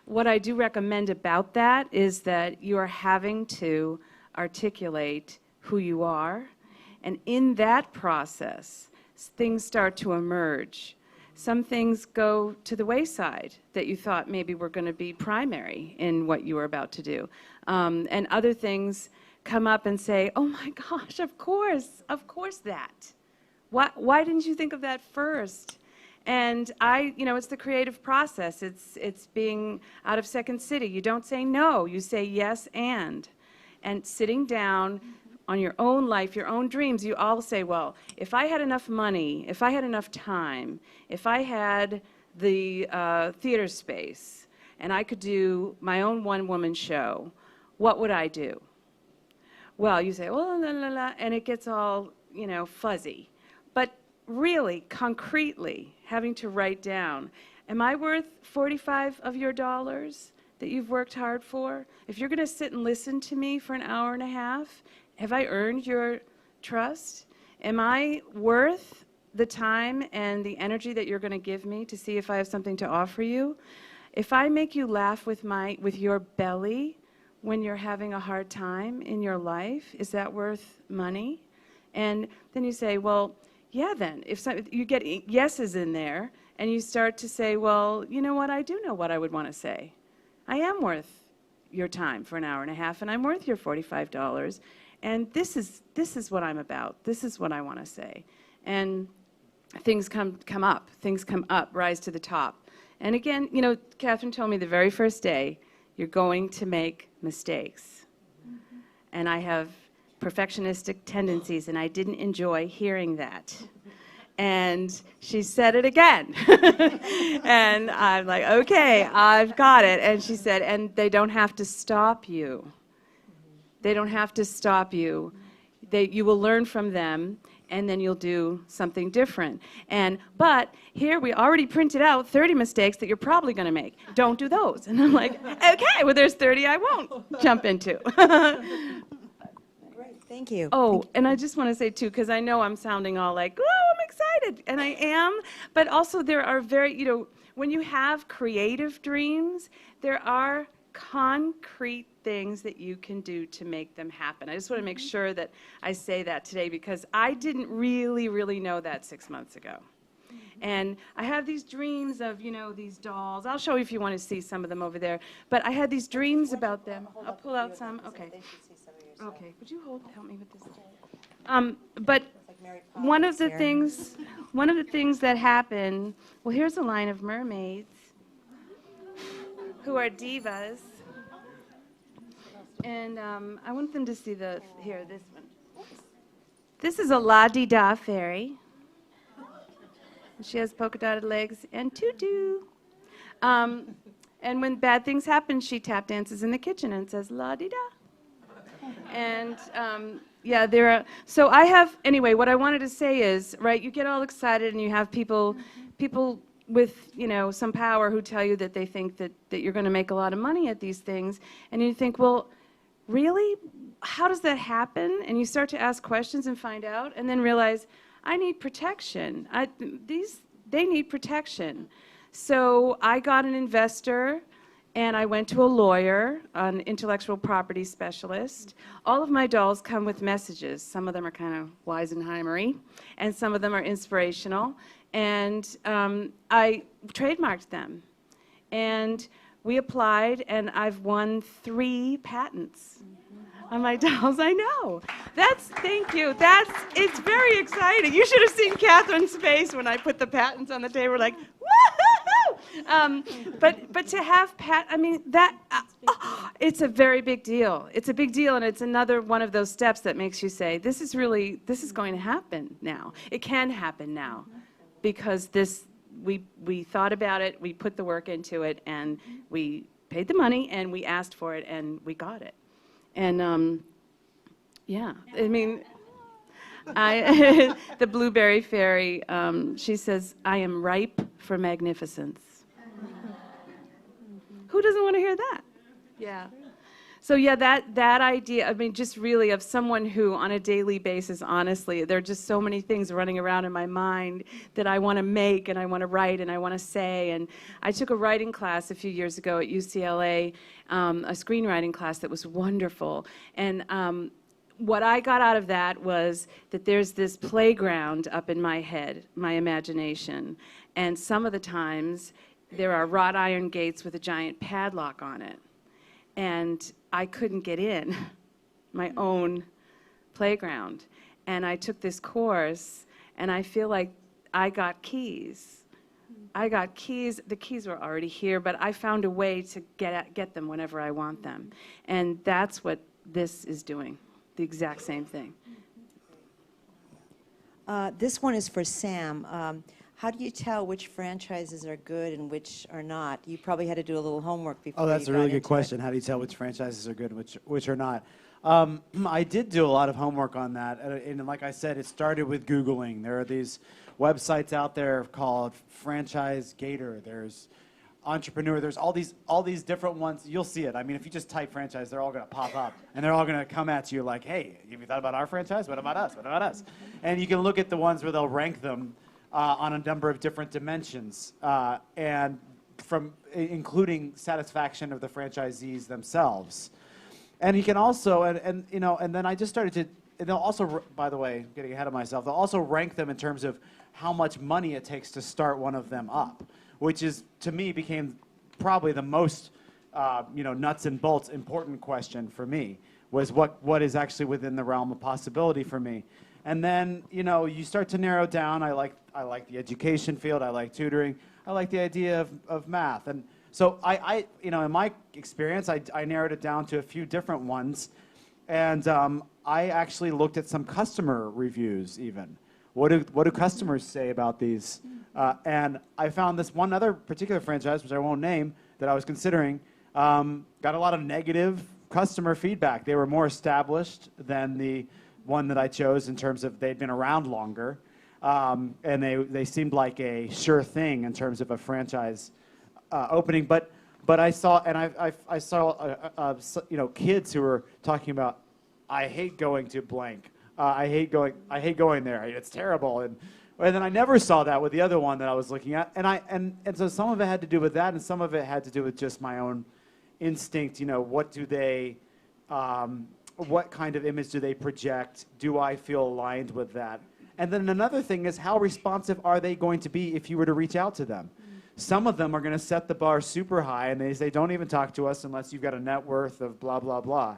what I do recommend about that is that you are having to articulate who you are. And in that process, things start to emerge. Some things go to the wayside that you thought maybe were going to be primary in what you were about to do. And other things come up and say, oh my gosh, of course that. Why didn't you think of that first? And it's the creative process. It's being out of Second City. You don't say no, you say yes and sitting down on your own life, your own dreams, you all say, well, if I had enough money, if I had enough time, if I had the theater space, and I could do my own one-woman show, what would I do? Well, you say, well, la, la, la, and it gets all, fuzzy. But really, concretely, having to write down, am I worth 45 of your dollars that you've worked hard for? If you're going to sit and listen to me for an hour and a half, have I earned your trust? Am I worth the time and the energy that you're going to give me to see if I have something to offer you? If I make you laugh with your belly when you're having a hard time in your life, is that worth money? And then you say, well, yeah, then. If you get yeses in there, and you start to say, well, you know what, I do know what I would want to say. I am worth your time for an hour and a half, and I'm worth your $45. And this is what I'm about. This is what I want to say. And things come up. Things come up, rise to the top. And again, Catherine told me the very first day, you're going to make mistakes. And I have perfectionistic tendencies, and I didn't enjoy hearing that. And she said it again. And I'm like, okay, I've got it. And she said, and they don't have to stop you. They don't have to stop you. You will learn from them, and then you'll do something different. But here we already printed out 30 mistakes that you're probably going to make. Don't do those. And I'm like, okay, well, there's 30 I won't jump into. Thank you. Oh, and I just want to say, too, because I know I'm sounding all like, oh, I'm excited, and I am, but also there are when you have creative dreams, there are concrete things that you can do to make them happen. I just want to make sure that I say that today because I didn't really know that 6 months ago. And I have these dreams of, you know, these dolls. I'll show you if you want to see some of them over there. But I had these dreams about them. I'll pull out some. Okay. Okay. Would you help me with this? But one of the things that happened, well, here's a line of mermaids who are divas. And I want them to see this one. This is a la-di-da fairy. She has polka dotted legs and tutu. And when bad things happen, she tap dances in the kitchen and says la-di-da. And yeah, so I have, anyway, what I wanted to say is, right, you get all excited and you have people with, you know, some power who tell you that they think that you're going to make a lot of money at these things. And you think, well, really? How does that happen? And you start to ask questions and find out and then realize, I need protection. They need protection. So I got an investor and I went to a lawyer, an intellectual property specialist. All of my dolls come with messages. Some of them are kind of Weisenheimer-y, and some of them are inspirational. And I trademarked them. And we applied, and I've won 3 patents on my dolls. I know. Thank you. It's very exciting. You should have seen Catherine's face when I put the patents on the table, like, woohoo! But to have it's a very big deal. It's a big deal, and it's another one of those steps that makes you say, this is going to happen now. It can happen now, because we thought about it, we put the work into it, and we paid the money, and we asked for it, and we got it. And yeah, I mean, the blueberry fairy, she says, I am ripe for magnificence. Who doesn't want to hear that? Yeah. So yeah, that idea, I mean, just really of someone who on a daily basis, honestly, there are just so many things running around in my mind that I want to make and I want to write and I want to say. And I took a writing class a few years ago at UCLA, a screenwriting class that was wonderful. And what I got out of that was that there's this playground up in my head, my imagination. And some of the times there are wrought iron gates with a giant padlock on it. And I couldn't get in my own playground. And I took this course, and I feel like I got keys. I got keys. The keys were already here, but I found a way to get them whenever I want them. And that's what this is doing, the exact same thing. This one is for Sam. How do you tell which franchises are good and which are not? You probably had to do a little homework before. Oh, that's a really good question. How do you tell which franchises are good and which are not? I did do a lot of homework on that, and like I said, it started with Googling. There are these websites out there called Franchise Gator. There's Entrepreneur. There's all these different ones. You'll see it. I mean, if you just type franchise, they're all going to pop up, and they're all going to come at you like, "Hey, have you thought about our franchise? What about us? What about us?" And you can look at the ones where they'll rank them on a number of different dimensions, and including satisfaction of the franchisees themselves. And you can also, and then I just started to, and they'll also, by the way, getting ahead of myself, they'll also rank them in terms of how much money it takes to start one of them up, which is, to me, became probably the most, nuts and bolts important question for me, was what is actually within the realm of possibility for me. And then, you start to narrow down. I like the education field. I like tutoring. I like the idea of math. And so in my experience, I narrowed it down to a few different ones. And I actually looked at some customer reviews even. What do customers say about these? And I found this one other particular franchise, which I won't name, that I was considering, got a lot of negative customer feedback. They were more established than the one that I chose in terms of they'd been around longer, and they seemed like a sure thing in terms of a franchise opening. But I saw, and I saw kids who were talking about, I hate going to blank. I hate going there. It's terrible. And then I never saw that with the other one that I was looking at. And so some of it had to do with that, and some of it had to do with just my own instinct, what do they, what kind of image do they project? Do I feel aligned with that? And then another thing is, how responsive are they going to be if you were to reach out to them? Some of them are going to set the bar super high, and they say, don't even talk to us unless you've got a net worth of blah, blah, blah,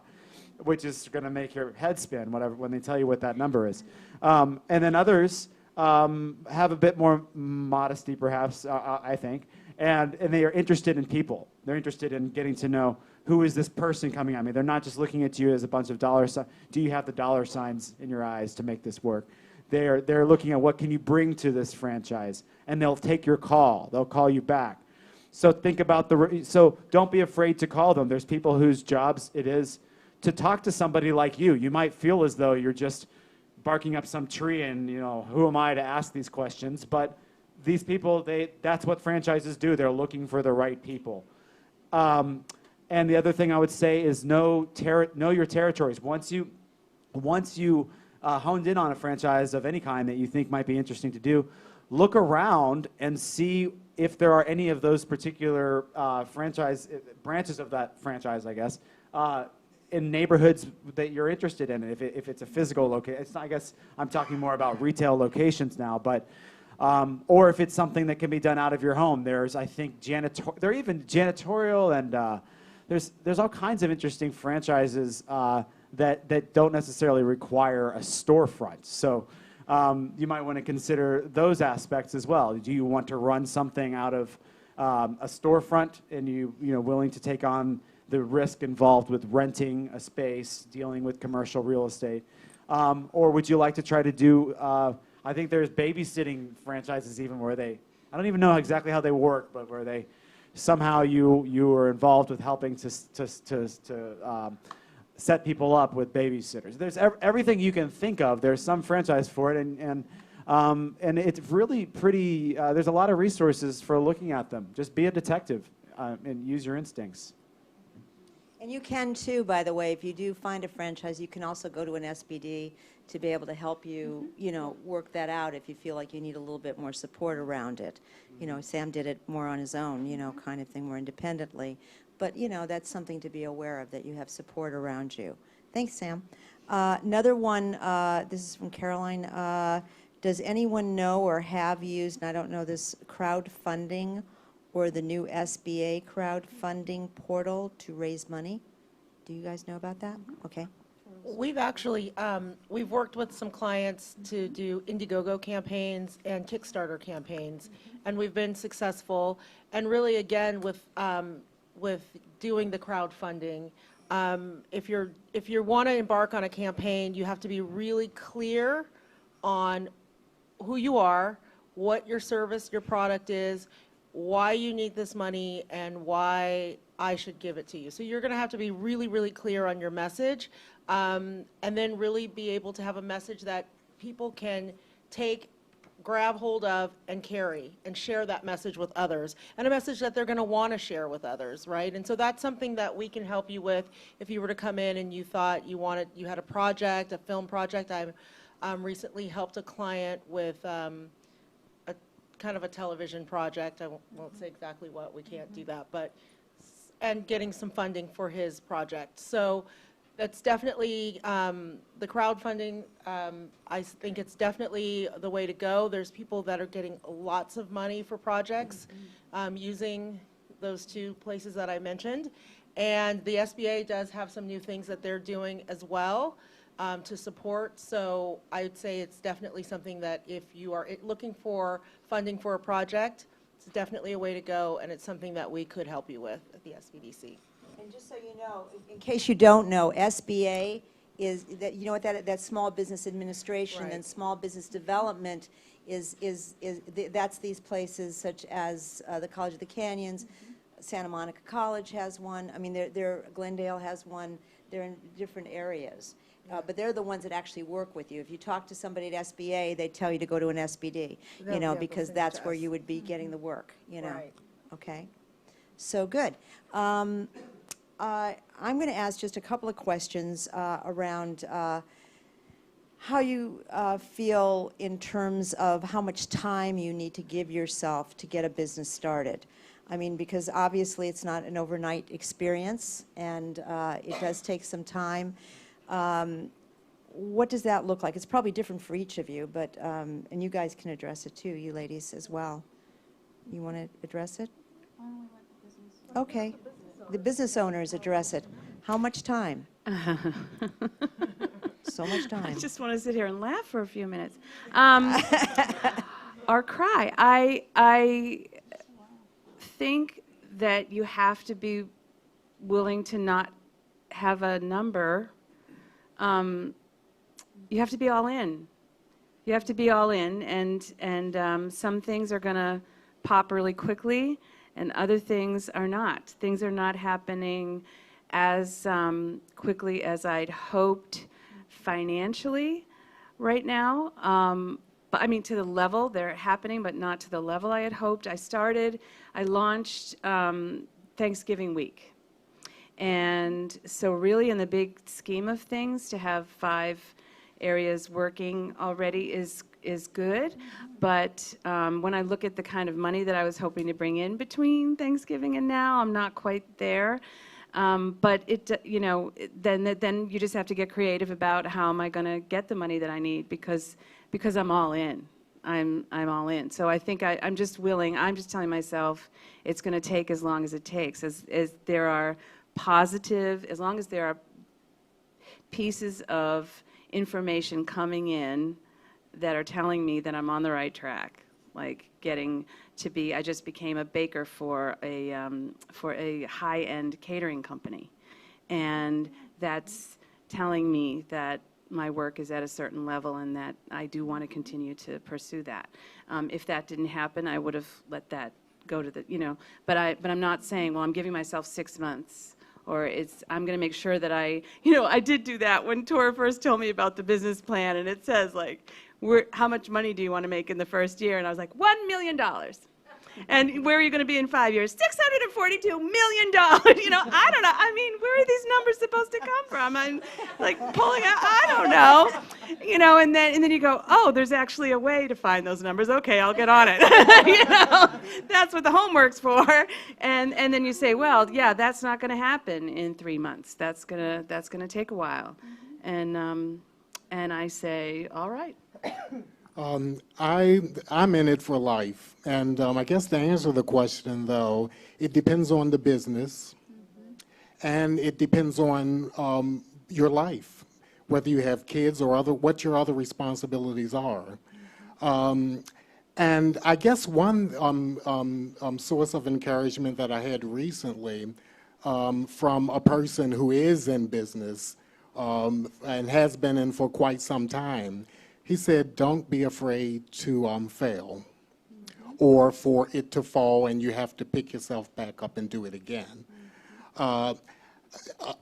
which is going to make your head spin when they tell you what that number is. And then others have a bit more modesty, perhaps, I think, and they are interested in people. They're interested in getting to know, who is this person coming at me? They're not just looking at you as a bunch of dollar signs. Do you have the dollar signs in your eyes to make this work? They're looking at what can you bring to this franchise, and they'll take your call. They'll call you back. So think about so don't be afraid to call them. There's people whose jobs it is to talk to somebody like you. You might feel as though you're just barking up some tree and, who am I to ask these questions? But these people, that's what franchises do. They're looking for the right people. And the other thing I would say is know your territories. Once you honed in on a franchise of any kind that you think might be interesting to do, look around and see if there are any of those particular branches of that franchise, I guess, in neighborhoods that you're interested in. If it's a physical location, I guess I'm talking more about retail locations now, but or if it's something that can be done out of your home. There's, I think, there are even janitorial, and there's all kinds of interesting franchises that don't necessarily require a storefront. So you might want to consider those aspects as well. Do you want to run something out of a storefront, and you're willing to take on the risk involved with renting a space, dealing with commercial real estate? Or would you like to try to do, I think there's babysitting franchises even where I don't even know exactly how they work, but where they somehow you are involved with helping to set people up with babysitters. There's everything you can think of. There's some franchise for it, and it's really pretty. There's a lot of resources for looking at them. Just be a detective and use your instincts. And you can too, by the way, if you do find a franchise, you can also go to an SBD to be able to help you, work that out if you feel like you need a little bit more support around it. Sam did it more on his own, kind of thing, more independently. But, that's something to be aware of, that you have support around you. Thanks, Sam. Another one, this is from Caroline. Does anyone know or have used, and I don't know this, crowdfunding or the new SBA crowdfunding portal to raise money? Do you guys know about that? Okay. We've actually, we've worked with some clients to do Indiegogo campaigns and Kickstarter campaigns, and we've been successful. And really, again, with doing the crowdfunding, if you want to embark on a campaign, you have to be really clear on who you are, what your service, your product is, why you need this money, and why I should give it to you. So you're going to have to be really, really clear on your message, and then really be able to have a message that people can grab hold of and carry and share that message with others, and a message that they're going to want to share with others, right? And so that's something that we can help you with if you were to come in and you thought you had a project, a film project. I recently helped a client with kind of a television project. I won't say exactly what, we can't do that, and getting some funding for his project. So that's definitely, the crowdfunding, I think it's definitely the way to go. There's people that are getting lots of money for projects using those two places that I mentioned. And the SBA does have some new things that they're doing as well to support. So I would say it's definitely something that if you are looking for funding for a project, it's definitely a way to go, and it's something that we could help you with at the SBDC. And just so you know, in case you don't know, SBA is that, that Small Business Administration, Right. And Small Business Development that's these places such as the College of the Canyons, Santa Monica College has one. I mean, Glendale has one. They're in different areas. But they're the ones that actually work with you. If you talk to somebody at SBA, they tell you to go to an SBD, because that's where you would be getting the work, Right. Okay? So good. I'm going to ask just a couple of questions around how you feel in terms of how much time you need to give yourself to get a business started. I mean, because obviously it's not an overnight experience, and it does take some time. What does that look like? It's probably different for each of you, but, and you guys can address it too, you ladies as well. You want to address it? Okay. The business owners address it. How much time? So much time. I just want to sit here and laugh for a few minutes. Or cry. I think that you have to be willing to not have a number. You have to be all in. You have to be all in, and some things are going to pop really quickly, and other things are not. Things are not happening as quickly as I'd hoped financially right now. But I mean, to the level they're happening, but not to the level I had hoped. I launched Thanksgiving week. And so really in the big scheme of things, to have 5 areas working already is good. But when I look at the kind of money that I was hoping to bring in between Thanksgiving and now, I'm not quite there. But then you just have to get creative about how am I going to get the money that I need, because I'm all in. I'm all in. So I think I'm just willing. I'm just telling myself it's going to take as long as it takes. As there are positive, as long as there are pieces of information coming in that are telling me that I'm on the right track, like getting to be, I just became a baker for a high-end catering company, and that's telling me that my work is at a certain level and that I do want to continue to pursue that. If that didn't happen, I would have let that go to the, but I'm not saying, well, I'm giving myself 6 months, or I'm going to make sure that I did do that when Tora first told me about the business plan, and it says like, how much money do you want to make in the first year? And I was like, $1 million. And where are you going to be in 5 years? $642 million. I don't know. I mean, where are these numbers supposed to come from? I'm like pulling out. I don't know. And then you go, oh, there's actually a way to find those numbers. Okay, I'll get on it. That's what the homework's for. And then you say, well, yeah, that's not going to happen in 3 months. That's gonna take a while. And I say, all right. I'm in it for life, and I guess to answer the question, though, it depends on the business, and it depends on your life, whether you have kids or what your other responsibilities are. And I guess one source of encouragement that I had recently from a person who is in business and has been in for quite some time. He said, don't be afraid to fail or for it to fall and you have to pick yourself back up and do it again.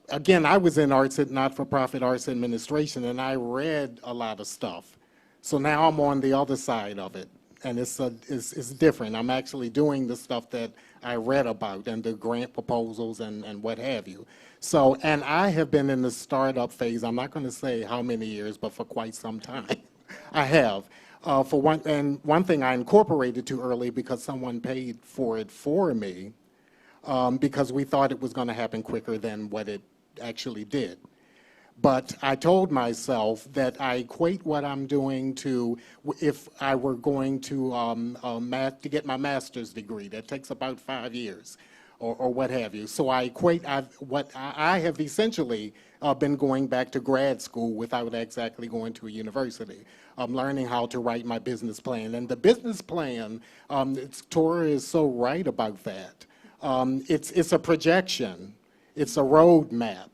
Again, I was in not-for-profit arts administration, and I read a lot of stuff. So now I'm on the other side of it, and it's different. I'm actually doing the stuff that I read about and the grant proposals and what have you. So, and I have been in the startup phase, I'm not going to say how many years, but for quite some time. I have. One thing I incorporated too early because someone paid for it for me because we thought it was going to happen quicker than what it actually did. But I told myself that I equate what I'm doing to if I were going to get my master's degree. That takes about 5 years or what have you. So I equate what I have essentially been going back to grad school without exactly going to a university. I'm learning how to write my business plan. And the business plan, Tora is so right about that. It's a projection. It's a roadmap.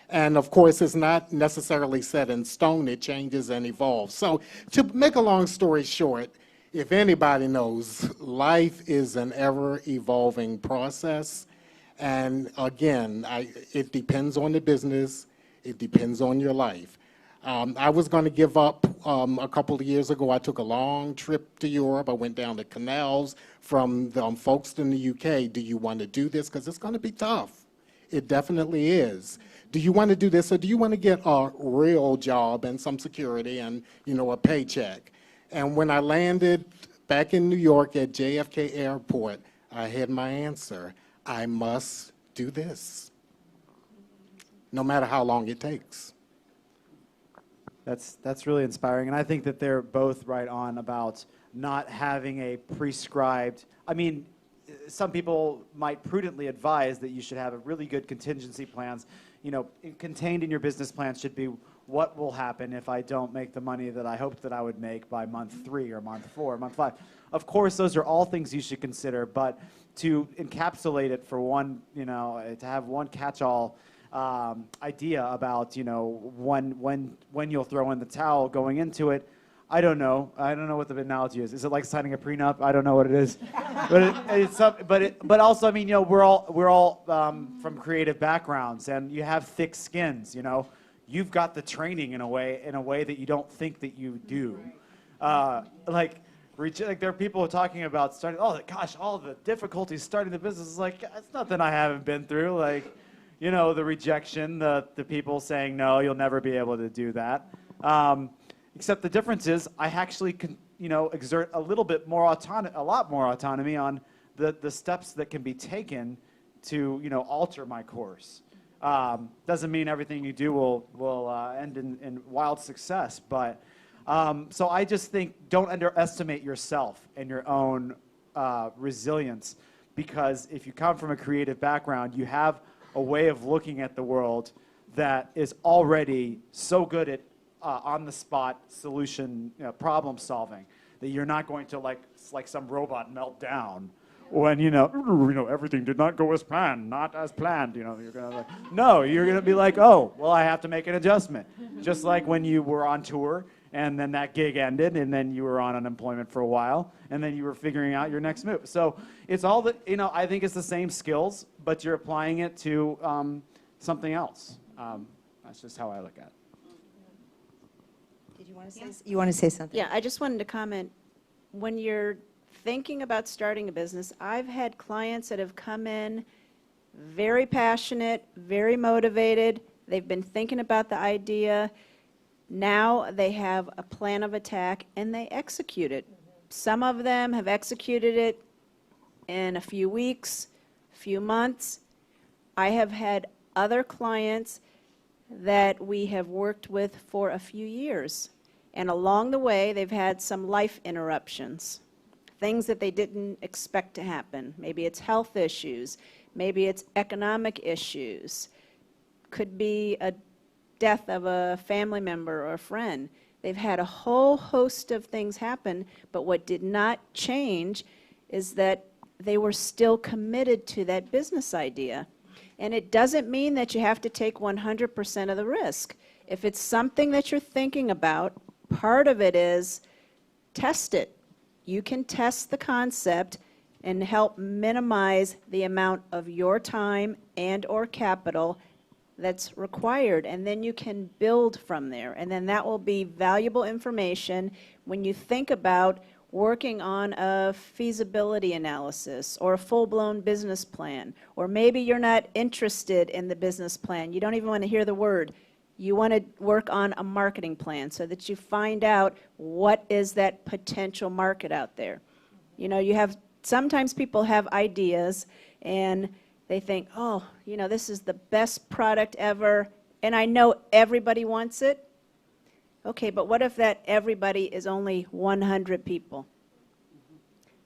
And of course, it's not necessarily set in stone. It changes and evolves. So to make a long story short, if anybody knows, life is an ever-evolving process. And again, it depends on the business. It depends on your life. I was going to give up a couple of years ago. I took a long trip to Europe. I went down the canals from the folks in the UK. Do you want to do this? Because it's going to be tough. It definitely is. Do you want to do this, or do you want to get a real job and some security and, a paycheck? And when I landed back in New York at JFK Airport, I had my answer. I must do this, no matter how long it takes. That's really inspiring, and I think that they're both right on about not having a prescribed, I mean, some people might prudently advise that you should have a really good contingency plans. Contained in your business plan should be what will happen if I don't make the money that I hoped that I would make by month 3 or month 4 or month 5. Of course, those are all things you should consider, but to encapsulate it for one, to have one catch-all idea about, when you'll throw in the towel going into it, I don't know. I don't know what the analogy is. Is it like signing a prenup? I don't know what it is. But also, I mean, we're all from creative backgrounds, and you have thick skins. You've got the training in a way that you don't think that you do. Like there are people talking about starting. Oh gosh, all the difficulties starting the business is like it's nothing I haven't been through. Like, the rejection, the people saying no, you'll never be able to do that. Except the difference is I actually can, exert a little bit more a lot more autonomy on the steps that can be taken to, alter my course. Doesn't mean everything you do will end in wild success, but so I just think don't underestimate yourself and your own resilience, because if you come from a creative background, you have a way of looking at the world that is already so good at on-the-spot solution, problem solving, that you're not going to like some robot melt down when everything did not go as planned, not as planned. You're gonna you're gonna be like, oh, well, I have to make an adjustment. Just like when you were on tour and then that gig ended and then you were on unemployment for a while and then you were figuring out your next move. So it's all that I think it's the same skills, but you're applying it to something else. That's just how I look at it. Did you want to say something? Yeah, I just wanted to comment. When you're thinking about starting a business, I've had clients that have come in very passionate, very motivated. They've been thinking about the idea. Now they have a plan of attack and they execute it. Some of them have executed it in a few weeks, a few months. I have had other clients that we have worked with for a few years. And along the way, they've had some life interruptions, things that they didn't expect to happen. Maybe it's health issues. Maybe it's economic issues. Could be a death of a family member or a friend. They've had a whole host of things happen, but what did not change is that they were still committed to that business idea. And it doesn't mean that you have to take 100% of the risk. If it's something that you're thinking about, part of it is test it. You can test the concept and help minimize the amount of your time and or capital that's required, and then you can build from there. And then that will be valuable information when you think about working on a feasibility analysis or a full-blown business plan, or maybe you're not interested in the business plan. You don't even want to hear the word. You want to work on a marketing plan so that you find out what is that potential market out there. Sometimes people have ideas and they think, oh, this is the best product ever, and I know everybody wants it. Okay, but what if that everybody is only 100 people?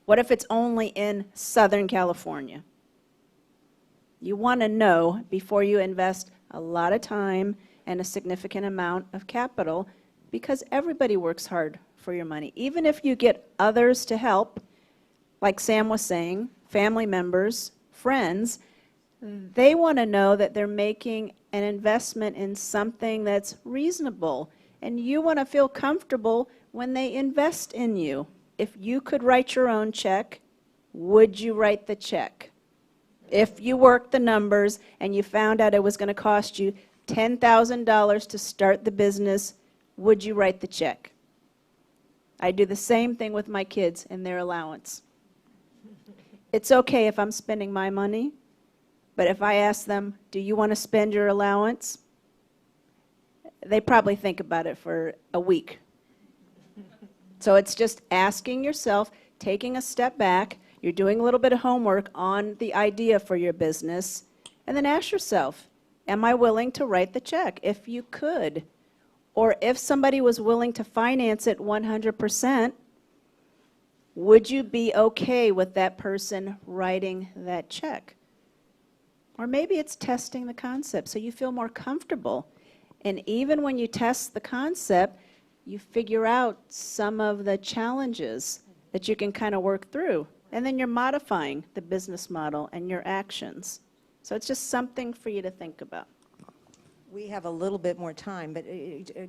What if it's only in Southern California? You want to know before you invest a lot of time and a significant amount of capital, because everybody works hard for your money. Even if you get others to help, like Sam was saying, family members, friends, they want to know that they're making an investment in something that's reasonable. And you want to feel comfortable when they invest in you. If you could write your own check, would you write the check? If you worked the numbers and you found out it was going to cost you $10,000 to start the business, would you write the check? I do the same thing with my kids and their allowance. It's okay if I'm spending my money, But if I ask them, do you want to spend your allowance? They probably think about it for a week. So it's just asking yourself, taking a step back, you're doing a little bit of homework on the idea for your business, and then ask yourself, am I willing to write the check? If you could, or if somebody was willing to finance it 100%, would you be okay with that person writing that check? Or maybe it's testing the concept so you feel more comfortable. And even when you test the concept, you figure out some of the challenges that you can kind of work through. And then you're modifying the business model and your actions. So it's just something for you to think about. We have a little bit more time, but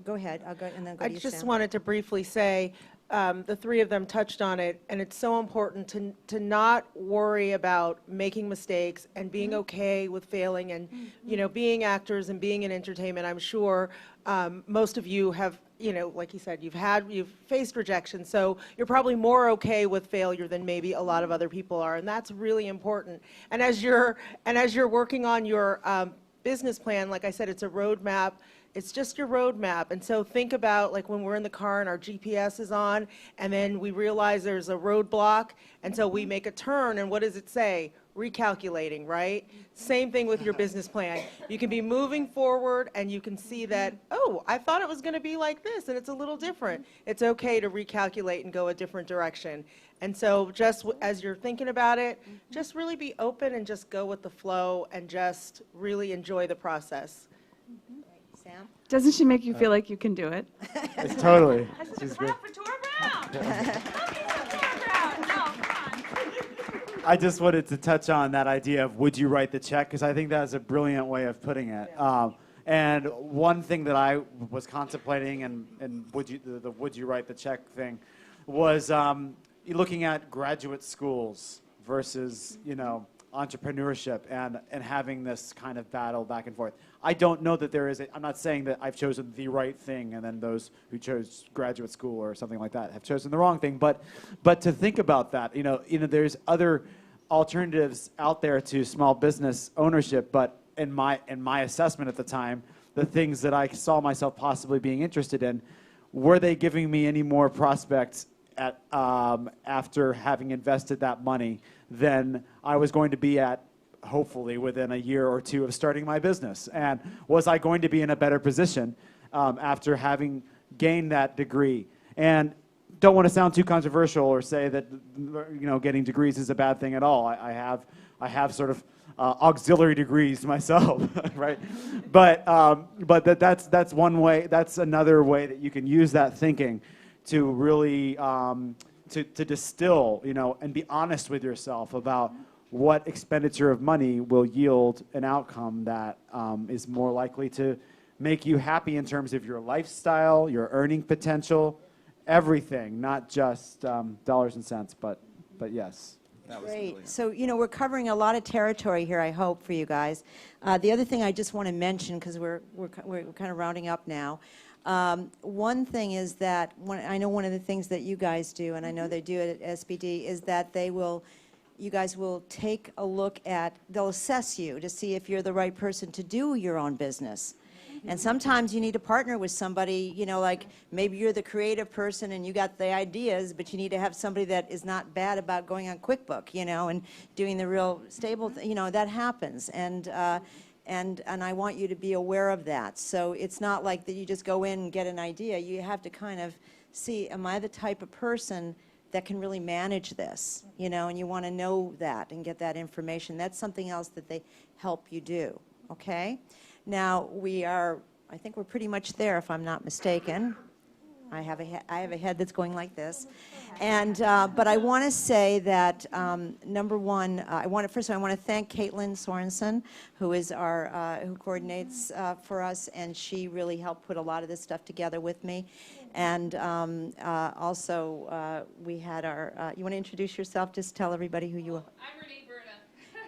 go ahead. I'll go and then go I to you, just Sam. wanted to briefly say, the three of them touched on it, and it's so important to not worry about making mistakes and being okay with failing. And you know, being actors and being in entertainment, I'm sure most of you have, you know, like you said, you've faced rejection, so you're probably more okay with failure than maybe a lot of other people are, and that's really important. And as you're working on your business plan, like I said, it's a roadmap. It's just your roadmap. And so think about like when we're in the car and our GPS is on and then we realize there's a roadblock and so we make a turn and what does it say? Recalculating, right? Same thing with your business plan. You can be moving forward and you can see that, oh, I thought it was going to be like this and it's a little different. It's okay to recalculate and go a different direction. And so just as you're thinking about it, just really be open and just go with the flow and just really enjoy the process. Sam? Doesn't she make you feel like you can do it? It's totally. She's great. For Tora Brown. I just wanted to touch on that idea of would you write the check, because I think that's a brilliant way of putting it. And one thing that I was contemplating and the would you write the check thing was looking at graduate schools versus, you know, entrepreneurship and having this kind of battle back and forth. I don't know that there is I'm not saying that I've chosen the right thing and then those who chose graduate school or something like that have chosen the wrong thing, but to think about that, you know, there's other alternatives out there to small business ownership, but in my assessment at the time, the things that I saw myself possibly being interested in, were they giving me any more prospects at after having invested that money than I was going to be at hopefully within a year or two of starting my business? And was I going to be in a better position after having gained that degree? And don't want to sound too controversial or say that, you know, getting degrees is a bad thing at all. I have sort of auxiliary degrees myself, right? But that's one way. That's another way that you can use that thinking to really to distill, you know, and be honest with yourself about what expenditure of money will yield an outcome that is more likely to make you happy in terms of your lifestyle, your earning potential, everything, not just dollars and cents, but yes. Great. So, you know, we're covering a lot of territory here, I hope, for you guys. The other thing I just want to mention, because we're kind of rounding up now, one thing is that I know one of the things that you guys do, and I know they do it at SBD, is that you guys will take a look at, they'll assess you to see if you're the right person to do your own business. And sometimes you need to partner with somebody, you know, like maybe you're the creative person and you got the ideas, but you need to have somebody that is not bad about going on QuickBook, you know, and doing the real stable, you know, that happens. And I want you to be aware of that. So it's not like that you just go in and get an idea. You have to kind of see, am I the type of person that can really manage this, you know, and you want to know that and get that information. That's something else that they help you do, okay? Now, I think we're pretty much there, if I'm not mistaken. I have a head that's going like this. And, but I want to say that, number one, first of all, I want to thank Caitlin Sorensen, who is who coordinates for us, and she really helped put a lot of this stuff together with me. And also, we had you want to introduce yourself? Just tell everybody who you are. I'm Renee Berta.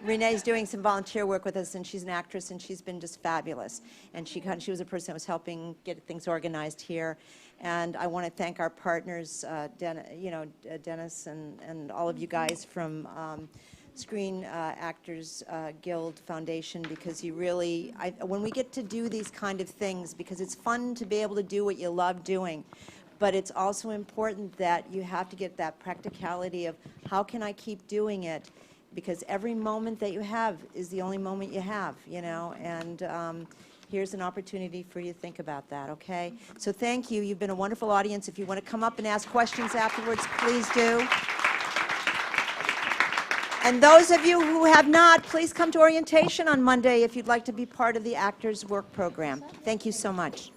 Renee's doing some volunteer work with us, and she's an actress, and she's been just fabulous. And she was a person that was helping get things organized here. And I want to thank our partners, Dennis and all of you guys from Screen Actors Guild Foundation, because you really, when we get to do these kind of things, because it's fun to be able to do what you love doing, but it's also important that you have to get that practicality of how can I keep doing it, because every moment that you have is the only moment you have, you know, and here's an opportunity for you to think about that, okay? So thank you. You've been a wonderful audience. If you want to come up and ask questions afterwards, please do. And those of you who have not, please come to orientation on Monday if you'd like to be part of the Actors Work Program. Thank you so much.